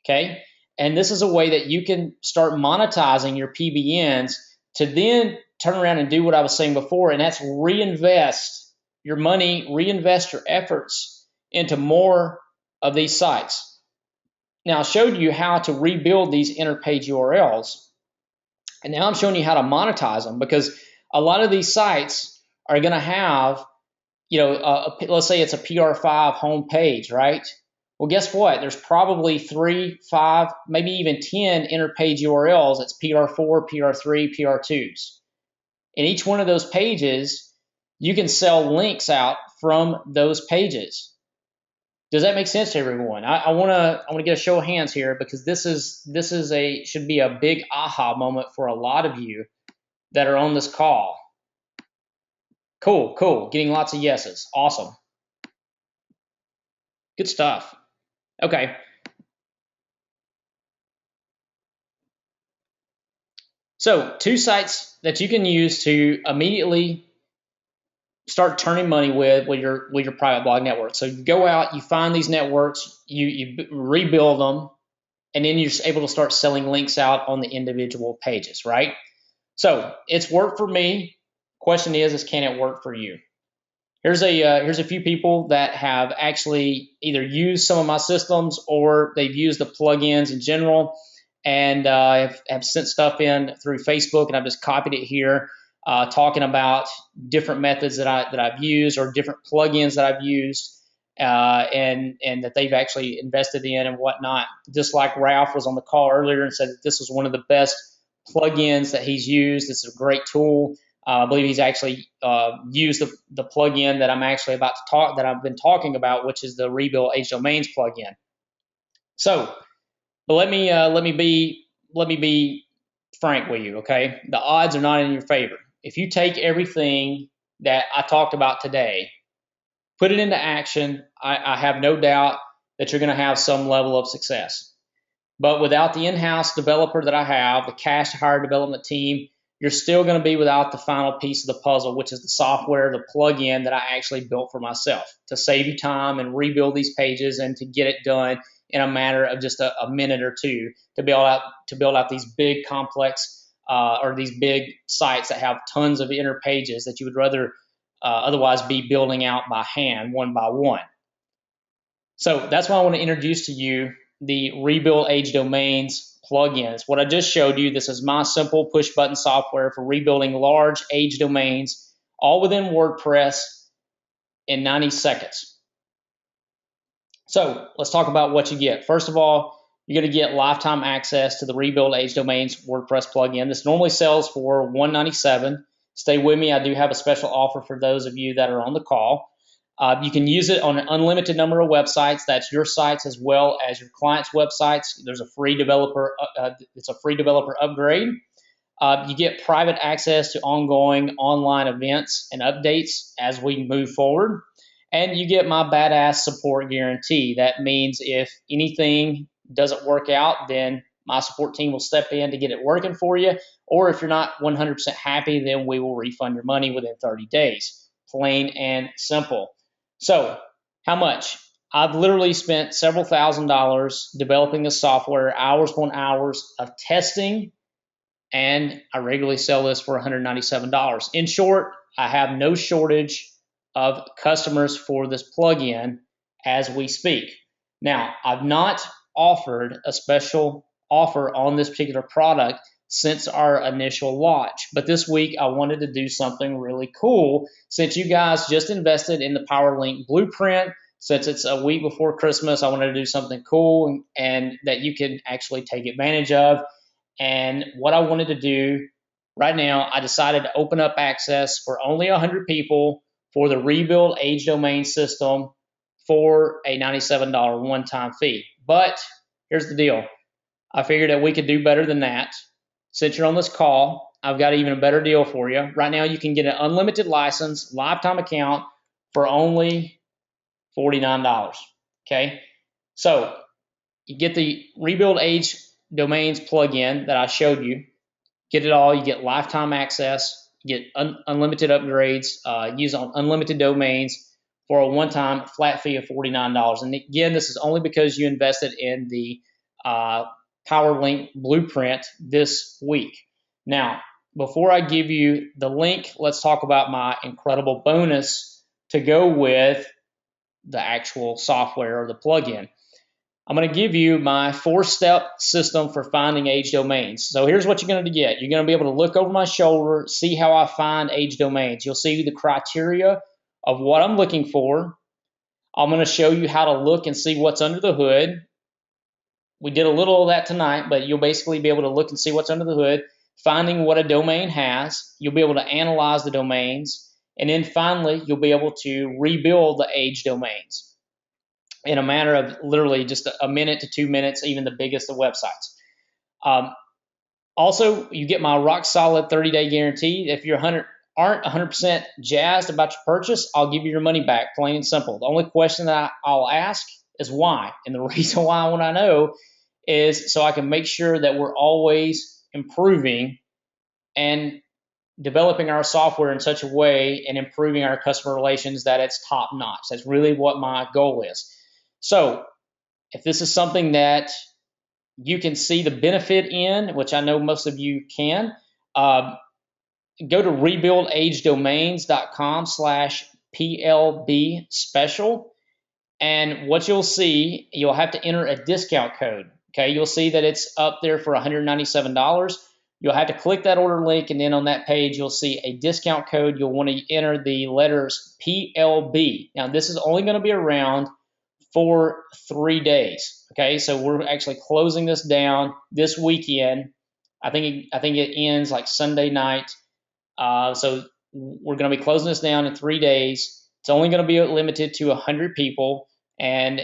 Okay? And this is a way that you can start monetizing your PBNs to then turn around and do what I was saying before, and that's reinvest your money, reinvest your efforts into more of these sites. Now, I showed you how to rebuild these interpage URLs, and now I'm showing you how to monetize them, because a lot of these sites are going to have, let's say it's a PR5 homepage, right? Well, guess what? There's probably 3, 5, maybe even 10 interpage URLs. It's PR4, PR3, PR2s. In each one of those pages, you can sell links out from those pages. Does that make sense to everyone? I want to get a show of hands here, because this should be a big aha moment for a lot of you that are on this call. Cool. Getting lots of yeses. Awesome. Good stuff. Okay. So 2 sites that you can use to immediately start turning money with your private blog network. So you go out, you find these networks, you rebuild them, and then you're able to start selling links out on the individual pages, right? So it's worked for me. Question is can it work for you? Here's a few people that have actually either used some of my systems or they've used the plugins in general, and have sent stuff in through Facebook, and I've just copied it here, talking about different methods that I've used or different plugins that I've used, and that they've actually invested in and whatnot. Just like Ralph was on the call earlier and said that this was one of the best plugins that he's used. It's a great tool. I believe he's actually used the plugin that I'm actually about to that I've been talking about, which is the Rebuild Age Domains plugin. So, but let me be frank with you, okay? The odds are not in your favor. If you take everything that I talked about today, put it into action, I have no doubt that you're going to have some level of success. But without the in-house developer that I have, the cash to hire development team, you're still going to be without the final piece of the puzzle, which is the software, the plugin that I actually built for myself to save you time and rebuild these pages and to get it done in a matter of just a minute or two to build out these big complex or these big sites that have tons of inner pages that you would rather otherwise be building out by hand, one by one. So that's why I want to introduce to you the Rebuild Age Domains plugins. What I just showed you, this is my simple push button software for rebuilding large age domains, all within WordPress in 90 seconds. So let's talk about what you get. First of all, you're going to get lifetime access to the Rebuild Age Domains WordPress plugin. This normally sells for $197. Stay with me. I do have a special offer for those of you that are on the call. You can use it on an unlimited number of websites. That's your sites as well as your clients' websites. There's a free developer. It's a free developer upgrade. You get private access to ongoing online events and updates as we move forward. And you get my badass support guarantee. That means if anything doesn't work out, then my support team will step in to get it working for you. Or if you're not 100% happy, then we will refund your money within 30 days. Plain and simple. So, how much? I've literally spent several $1,000s developing this software, hours upon hours of testing, and I regularly sell this for $197. In short, I have no shortage of customers for this plugin as we speak. Now, I've not offered a special offer on this particular product since our initial launch, but this week I wanted to do something really cool since you guys just invested in the PowerLink blueprint. Since it's a week before Christmas, I wanted to do something cool and that you can actually take advantage of. And what I wanted to do right now, I decided to open up access for only 100 people for the Rebuild Age Domain system for a $97 one-time fee. But here's the deal. I figured that we could do better than that. Since you're on this call, I've got even a better deal for you. Right now, you can get an unlimited license, lifetime account for only $49. Okay? So you get the Rebuild Age Domains plugin that I showed you. Get it all. You get lifetime access. You get unlimited upgrades. Use on unlimited domains for a one-time flat fee of $49. And again, this is only because you invested in the PowerLink blueprint this week. Now, before I give you the link, let's talk about my incredible bonus to go with the actual software or the plugin. I'm going to give you my 4-step system for finding age domains. So here's what you're going to get. You're going to be able to look over my shoulder, see how I find age domains. You'll see the criteria of what I'm looking for. I'm going to show you how to look and see what's under the hood. We did a little of that tonight, but you'll basically be able to look and see what's under the hood, finding what a domain has. You'll be able to analyze the domains. And then finally, you'll be able to rebuild the age domains in a matter of literally just a minute to 2 minutes, even the biggest of websites. Also, you get my rock solid 30-day guarantee. If you aren't 100% jazzed about your purchase, I'll give you your money back, plain and simple. The only question that I'll ask is why. And the reason why I want to know is so I can make sure that we're always improving and developing our software in such a way and improving our customer relations that it's top notch. That's really what my goal is. So if this is something that you can see the benefit in, which I know most of you can, go to rebuildagedomains.com/PLB special. And what you'll see, you'll have to enter a discount code. Okay, you'll see that it's up there for $197. You'll have to click that order link, and then on that page, you'll see a discount code. You'll want to enter the letters PLB. Now, this is only going to be around for 3 days. Okay, so we're actually closing this down this weekend. I think it ends like Sunday night. So we're going to be closing this down in 3 days. It's only going to be limited to 100 people, and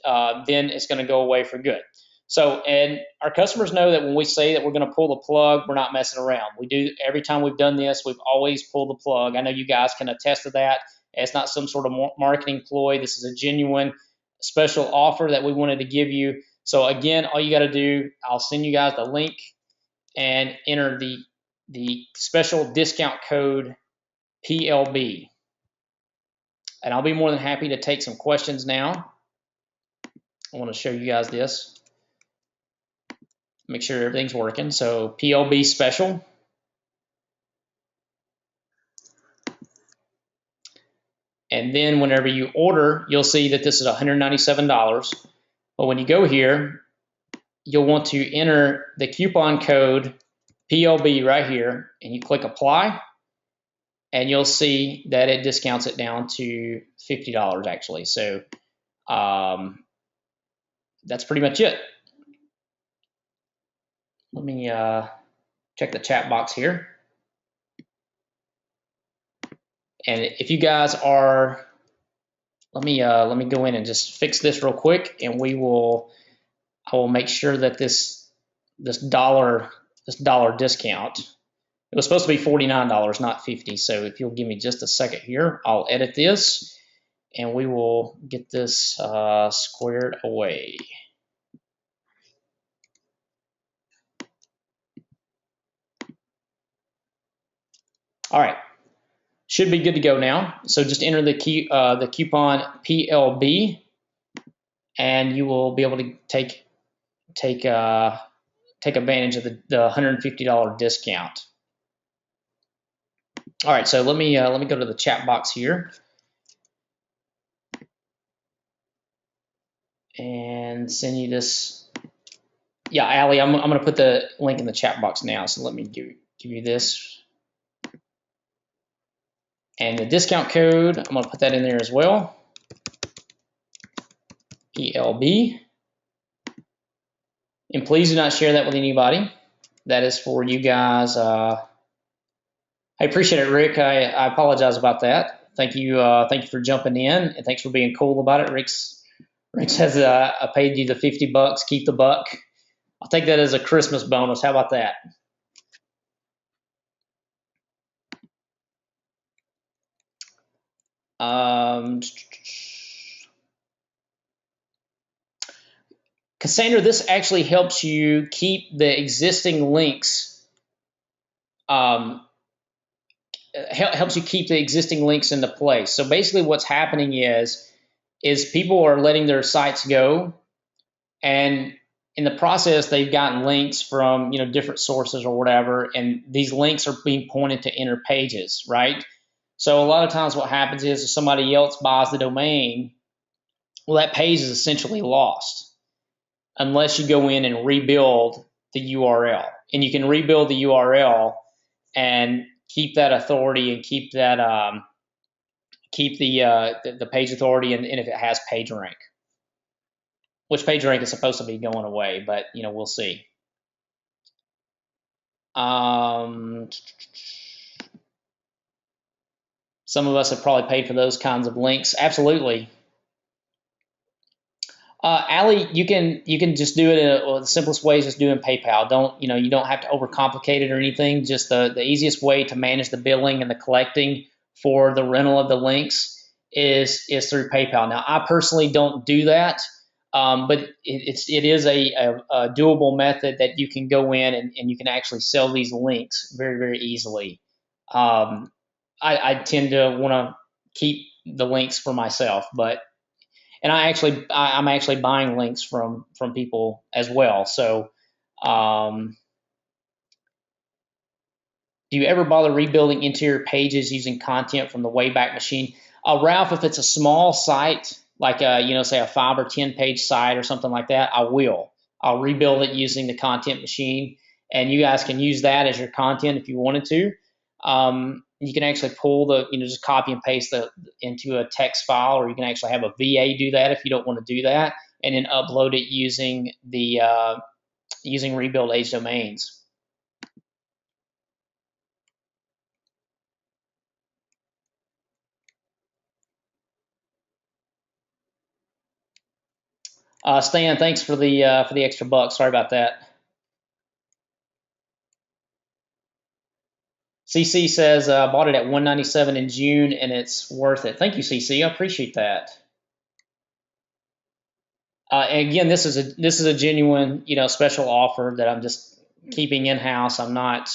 then it's going to go away for good. So, and our customers know that when we say that we're going to pull the plug, we're not messing around. We do, every time we've done this, we've always pulled the plug. I know you guys can attest to that. It's not some sort of marketing ploy. This is a genuine special offer that we wanted to give you. So again, all you got to do, I'll send you guys the link and enter the special discount code PLB. And I'll be more than happy to take some questions now. I want to show you guys this. Make sure everything's working. So PLB special. And then whenever you order, you'll see that this is $197. But when you go here, you'll want to enter the coupon code PLB right here, and you click apply, and you'll see that it discounts it down to $50 actually. So that's pretty much it. Let me check the chat box here. And if you guys are, let me go in and just fix this real quick, and I will make sure that this dollar discount, it was supposed to be $49, not $50. So if you'll give me just a second here, I'll edit this, and we will get this squared away. All right, should be good to go now. So just enter the coupon PLB, and you will be able to take advantage of the $150 discount. All right, so let me go to the chat box here and send you this. Yeah, Allie, I'm going to put the link in the chat box now. So let me give you this. And the discount code, I'm going to put that in there as well. PLB. And please do not share that with anybody. That is for you guys. I appreciate it, Rick. I apologize about that. Thank you for jumping in, and thanks for being cool about it. Rick says I paid you the $50. Keep the buck. I'll take that as a Christmas bonus. How about that? Cassandra, this actually helps you keep the existing links. Helps you keep the existing links into place. So basically, what's happening is people are letting their sites go, and in the process, they've gotten links from different sources or whatever, and these links are being pointed to inner pages, right? So a lot of times, what happens is if somebody else buys the domain, well, that page is essentially lost unless you go in and rebuild the URL. And you can rebuild the URL and keep that authority and keep that keep the page authority, and if it has page rank, which page rank is supposed to be going away, but we'll see. Some of us have probably paid for those kinds of links. Absolutely. Allie, you can just do it the simplest way is just doing PayPal. You don't have to overcomplicate it or anything. Just the easiest way to manage the billing and the collecting for the rental of the links is through PayPal. Now, I personally don't do that, but it is a doable method that you can go in and you can actually sell these links very, very easily. I tend to want to keep the links for myself, but and I'm actually buying links from people as well. So, do you ever bother rebuilding interior pages using content from the Wayback Machine? Ralph, if it's a small site, like say a 5 or 10 page site or something like that, I will. I'll rebuild it using the content machine, and you guys can use that as your content if you wanted to. You can actually pull just copy and paste into a text file, or you can actually have a VA do that if you don't want to do that, and then upload it using using rebuild age domains. Stan, thanks for the extra buck. Sorry about that. CC says bought it at 197 in June and it's worth it. Thank you, CC. I appreciate that. And again, this is a genuine special offer that I'm just keeping in house. I'm not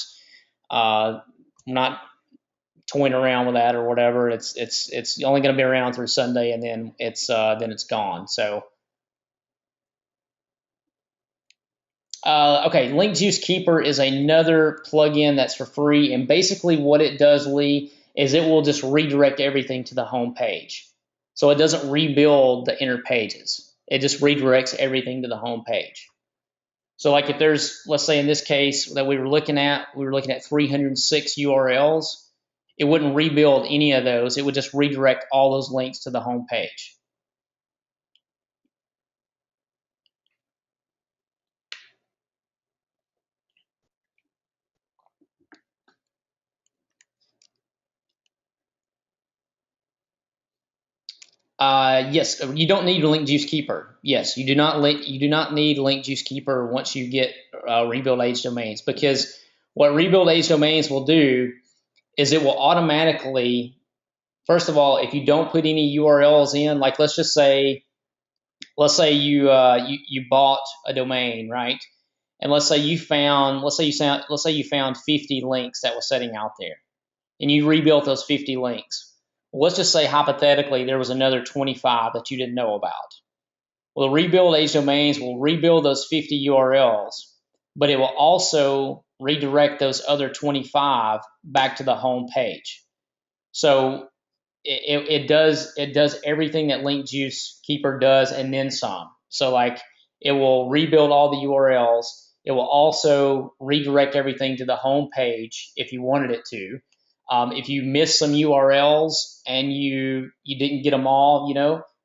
toying around with that or whatever. It's only going to be around through Sunday, and then it's gone. So. Okay, Link Juice Keeper is another plugin that's for free, and basically what it does, Lee, is it will just redirect everything to the home page. So it doesn't rebuild the inner pages. It just redirects everything to the home page. So like if there's, let's say in this case that we were looking at 306 URLs, it wouldn't rebuild any of those. It would just redirect all those links to the home page. Yes, you don't need a link juice keeper. Yes, you do not need link juice keeper once you get rebuild age domains, because what rebuild age domains will do is it will automatically, first of all, if you don't put any URLs in, like let's say you bought a domain, right? And let's say you found 50 links that was sitting out there, and you rebuilt those 50 links. Well, let's just say hypothetically there was another 25 that you didn't know about. Well, the rebuild age domains will rebuild those 50 URLs, but it will also redirect those other 25 back to the home page. So it does everything that Link Juice Keeper does and then some. So like it will rebuild all the URLs. It will also redirect everything to the home page if you wanted it to. If you missed some URLs and you didn't get them all,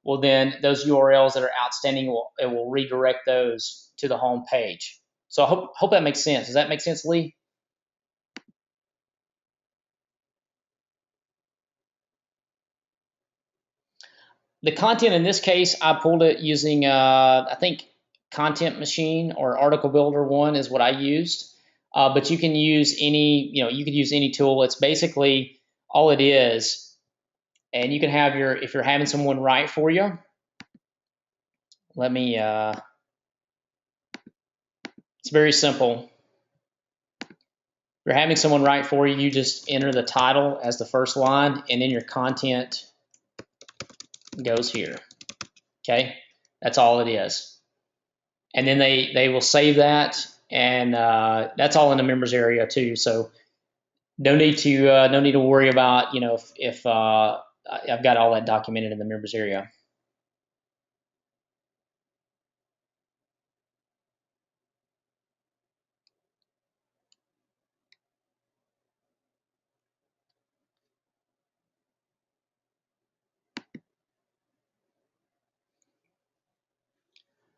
well then those URLs that are outstanding it will redirect those to the home page. So I hope that makes sense. Does that make sense, Lee? The content in this case, I pulled it using, I think, Content Machine or Article Builder 1 is what I used. But you can use you could use any tool. It's basically all it is. And you can have if you're having someone write for you, let me, it's very simple. If you're having someone write for you, you just enter the title as the first line, and then your content goes here. Okay, that's all it is. And then they will save that, and that's all in the members area too. So no need to worry about if I've got all that documented in the members area.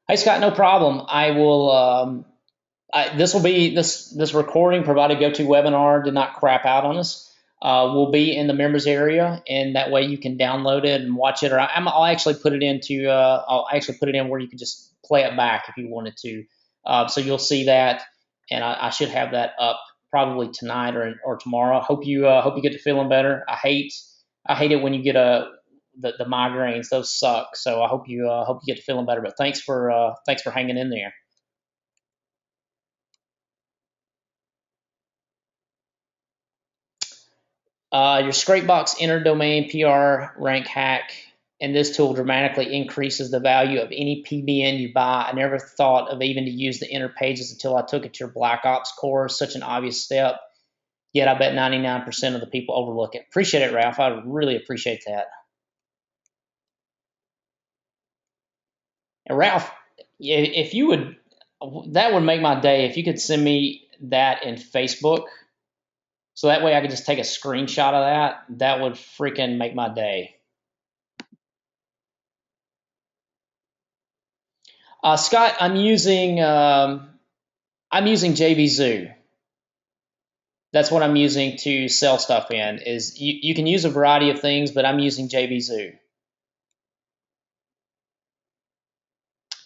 Hey Scott, no problem. I will. This recording, provided GoToWebinar did not crap out on us, will be in the members area, and that way you can download it and watch it. Or I'll actually put it into where you can just play it back if you wanted to. So you'll see that, and I should have that up probably tonight or tomorrow. Hope you get to feeling better. I hate it when you get the migraines. Those suck. So I hope you get to feeling better. But thanks for hanging in there. Your Scrapebox inner domain PR rank hack, and this tool dramatically increases the value of any PBN you buy. I never thought of even to use the inner pages until I took it to your Black Ops course. Such an obvious step, yet I bet 99% of the people overlook it. Appreciate it, Ralph. I really appreciate that. And Ralph, if you would, that would make my day if you could send me that in Facebook. So that way I could just take a screenshot of that. That would freaking make my day. Scott, I'm using JVZoo. That's what I'm using to sell stuff in. Is you can use a variety of things, but I'm using JVZoo.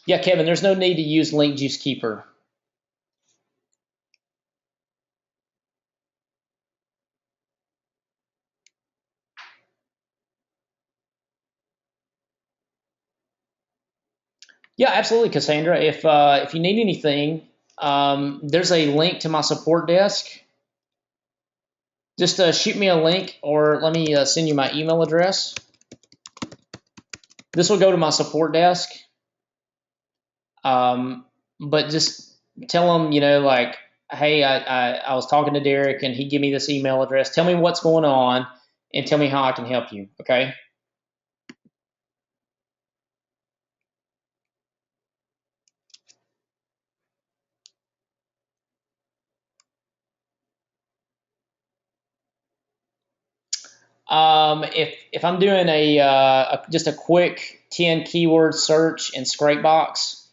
Yeah, Kevin, there's no need to use Link Juice Keeper. Yeah, absolutely, Cassandra. If you need anything, there's a link to my support desk. Just shoot me a link, or let me send you my email address. This will go to my support desk. But just tell them, like, hey, I was talking to Derek and he gave me this email address. Tell me what's going on and tell me how I can help you. Okay. If I'm doing just a quick 10 keyword search in Scrapebox,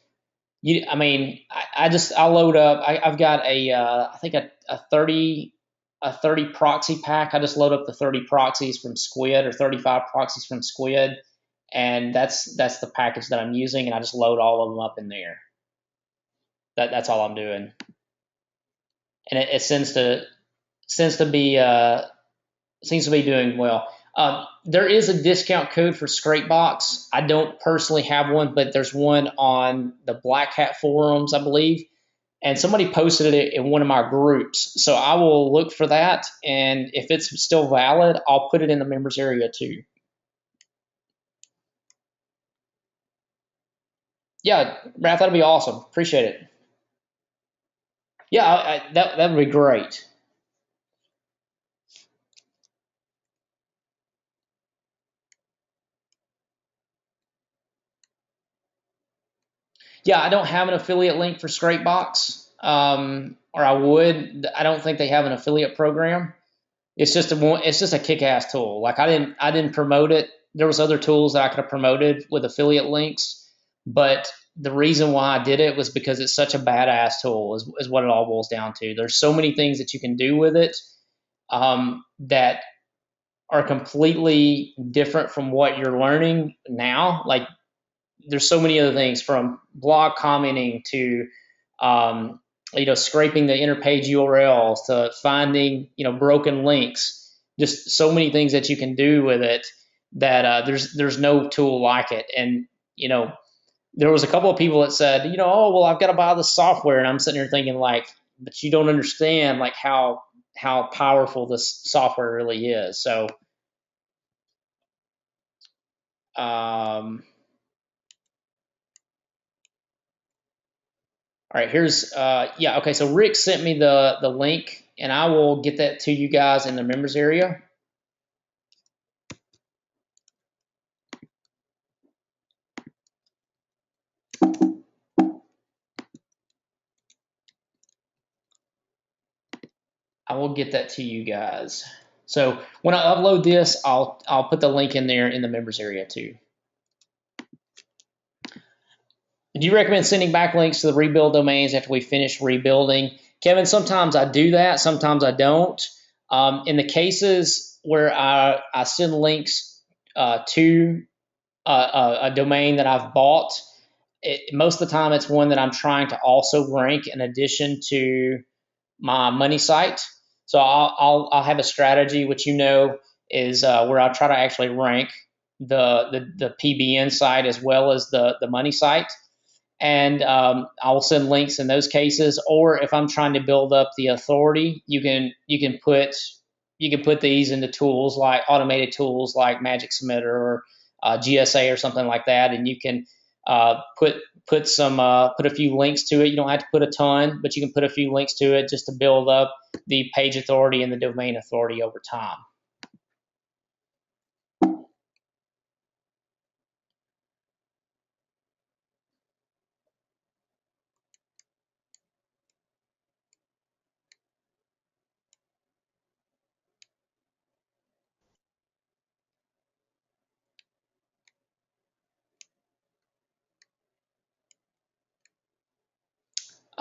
I load up. I've got I think a 30 proxy pack. I just load up the 30 proxies from Squid, or 35 proxies from Squid, and that's the package that I'm using, and I just load all of them up in there. That's all I'm doing, and it seems to be doing well. There is a discount code for Scrapebox. I don't personally have one, but there's one on the Black Hat forums, I believe, and somebody posted it in one of my groups. So I will look for that, and if it's still valid, I'll put it in the members area too. Yeah, Ralph, that'd be awesome. Appreciate it. Yeah, that would be great. Yeah, I don't have an affiliate link for Scrapebox, or I would. I don't think they have an affiliate program. It's just a kick-ass tool. Like I didn't promote it. There was other tools that I could have promoted with affiliate links, but the reason why I did it was because it's such a badass tool. Is what it all boils down to. There's so many things that you can do with it, that are completely different from what you're learning now. Like there's so many other things, from blog commenting to scraping the inner page URLs to finding broken links. Just so many things that you can do with it that there's no tool like it. And there was a couple of people that said, oh well, I've got to buy the software, and I'm sitting here thinking, like, but you don't understand like how powerful this software really is. So all right, here's okay. So Rick sent me the link, and I will get that to you guys in the members area. I will get that to you guys. So when I upload this, I'll put the link in there in the members area too. Do you recommend sending backlinks to the rebuild domains after we finish rebuilding? Kevin, sometimes I do that, sometimes I don't. In the cases where I send links to a domain that I've bought, most of the time it's one that I'm trying to also rank in addition to my money site. So I'll have a strategy, which is where I'll try to actually rank the PBN site as well as the money site. And I'll send links in those cases. Or if I'm trying to build up the authority, you can put you can put these into tools like automated tools like Magic Submitter or GSA or something like that, and you can put a few links to it. You don't have to put a ton, but you can put a few links to it just to build up the page authority and the domain authority over time.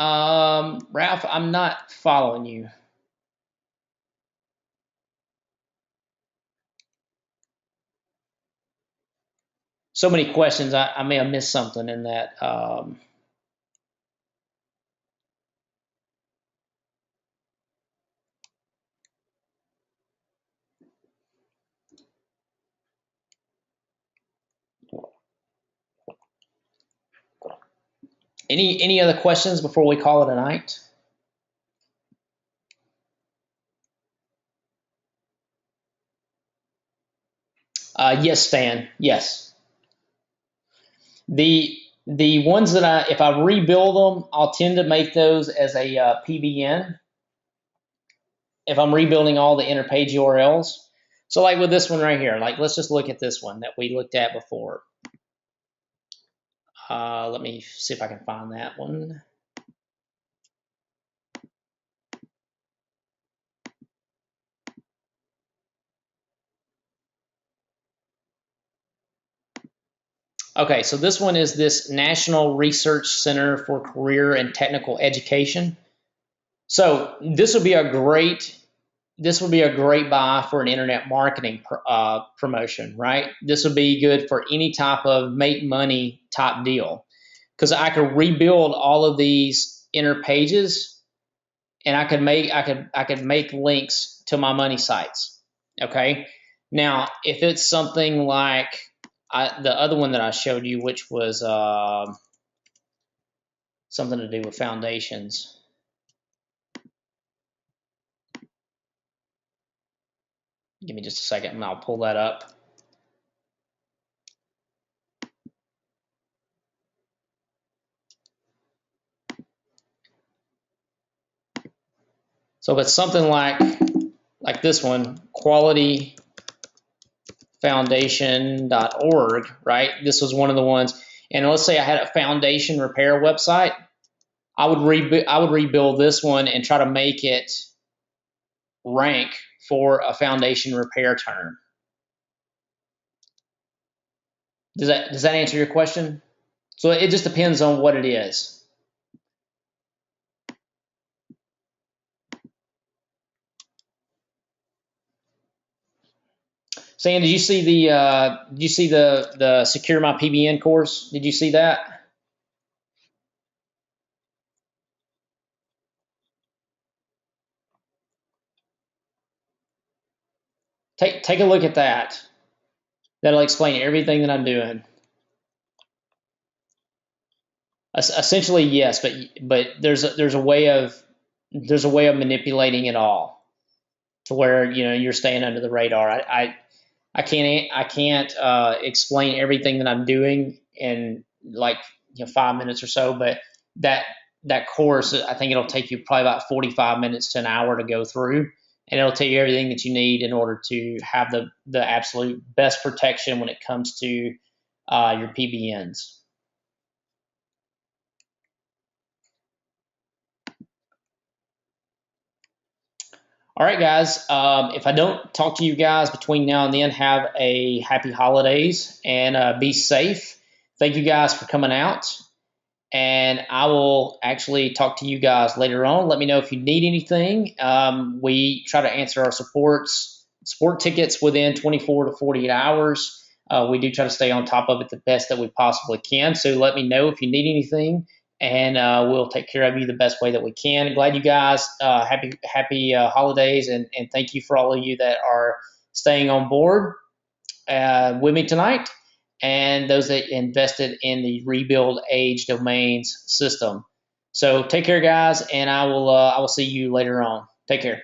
Ralph, I'm not following you. So many questions. I may have missed something in that. Any other questions before we call it a night? Yes, Stan. Yes. The ones that if I rebuild them, I'll tend to make those as a PBN. If I'm rebuilding all the interpage URLs. So like with this one right here, like let's just look at this one that we looked at before. Let me see if I can find that one. Okay, so this one is this National Research Center for Career and Technical Education. So this would be a great buy for an internet marketing promotion, right? This would be good for any type of make money type deal, because I could rebuild all of these inner pages, and I could make links to my money sites. Okay, now if it's something like the other one that I showed you, which was something to do with foundations. Give me just a second and I'll pull that up. So if it's something like this one, qualityfoundation.org, right? This was one of the ones. And let's say I had a foundation repair website. I would rebuild this one and try to make it rank for a foundation repair term. Does that answer your question? So it just depends on what it is. Sam, did you see the Secure My PBN course? Did you see that? Take a look at that. That'll explain everything that I'm doing. Essentially, yes, but there's a way of manipulating it all to where you're staying under the radar. I can't explain everything that I'm doing in like 5 minutes or so, but that course, I think it'll take you probably about 45 minutes to an hour to go through, and it'll tell you everything that you need in order to have the absolute best protection when it comes to your PBNs. All right, guys. If I don't talk to you guys between now and then, have a happy holidays and be safe. Thank you guys for coming out. And I will actually talk to you guys later on. Let me know if you need anything. We try to answer our support tickets within 24 to 48 hours. We do try to stay on top of it the best that we possibly can. So let me know if you need anything, and we'll take care of you the best way that we can. Glad you guys happy holidays, and thank you for all of you that are staying on board with me tonight, and those that invested in the Rebuild Age Domains system. So take care, guys, and I will see you later on. Take care.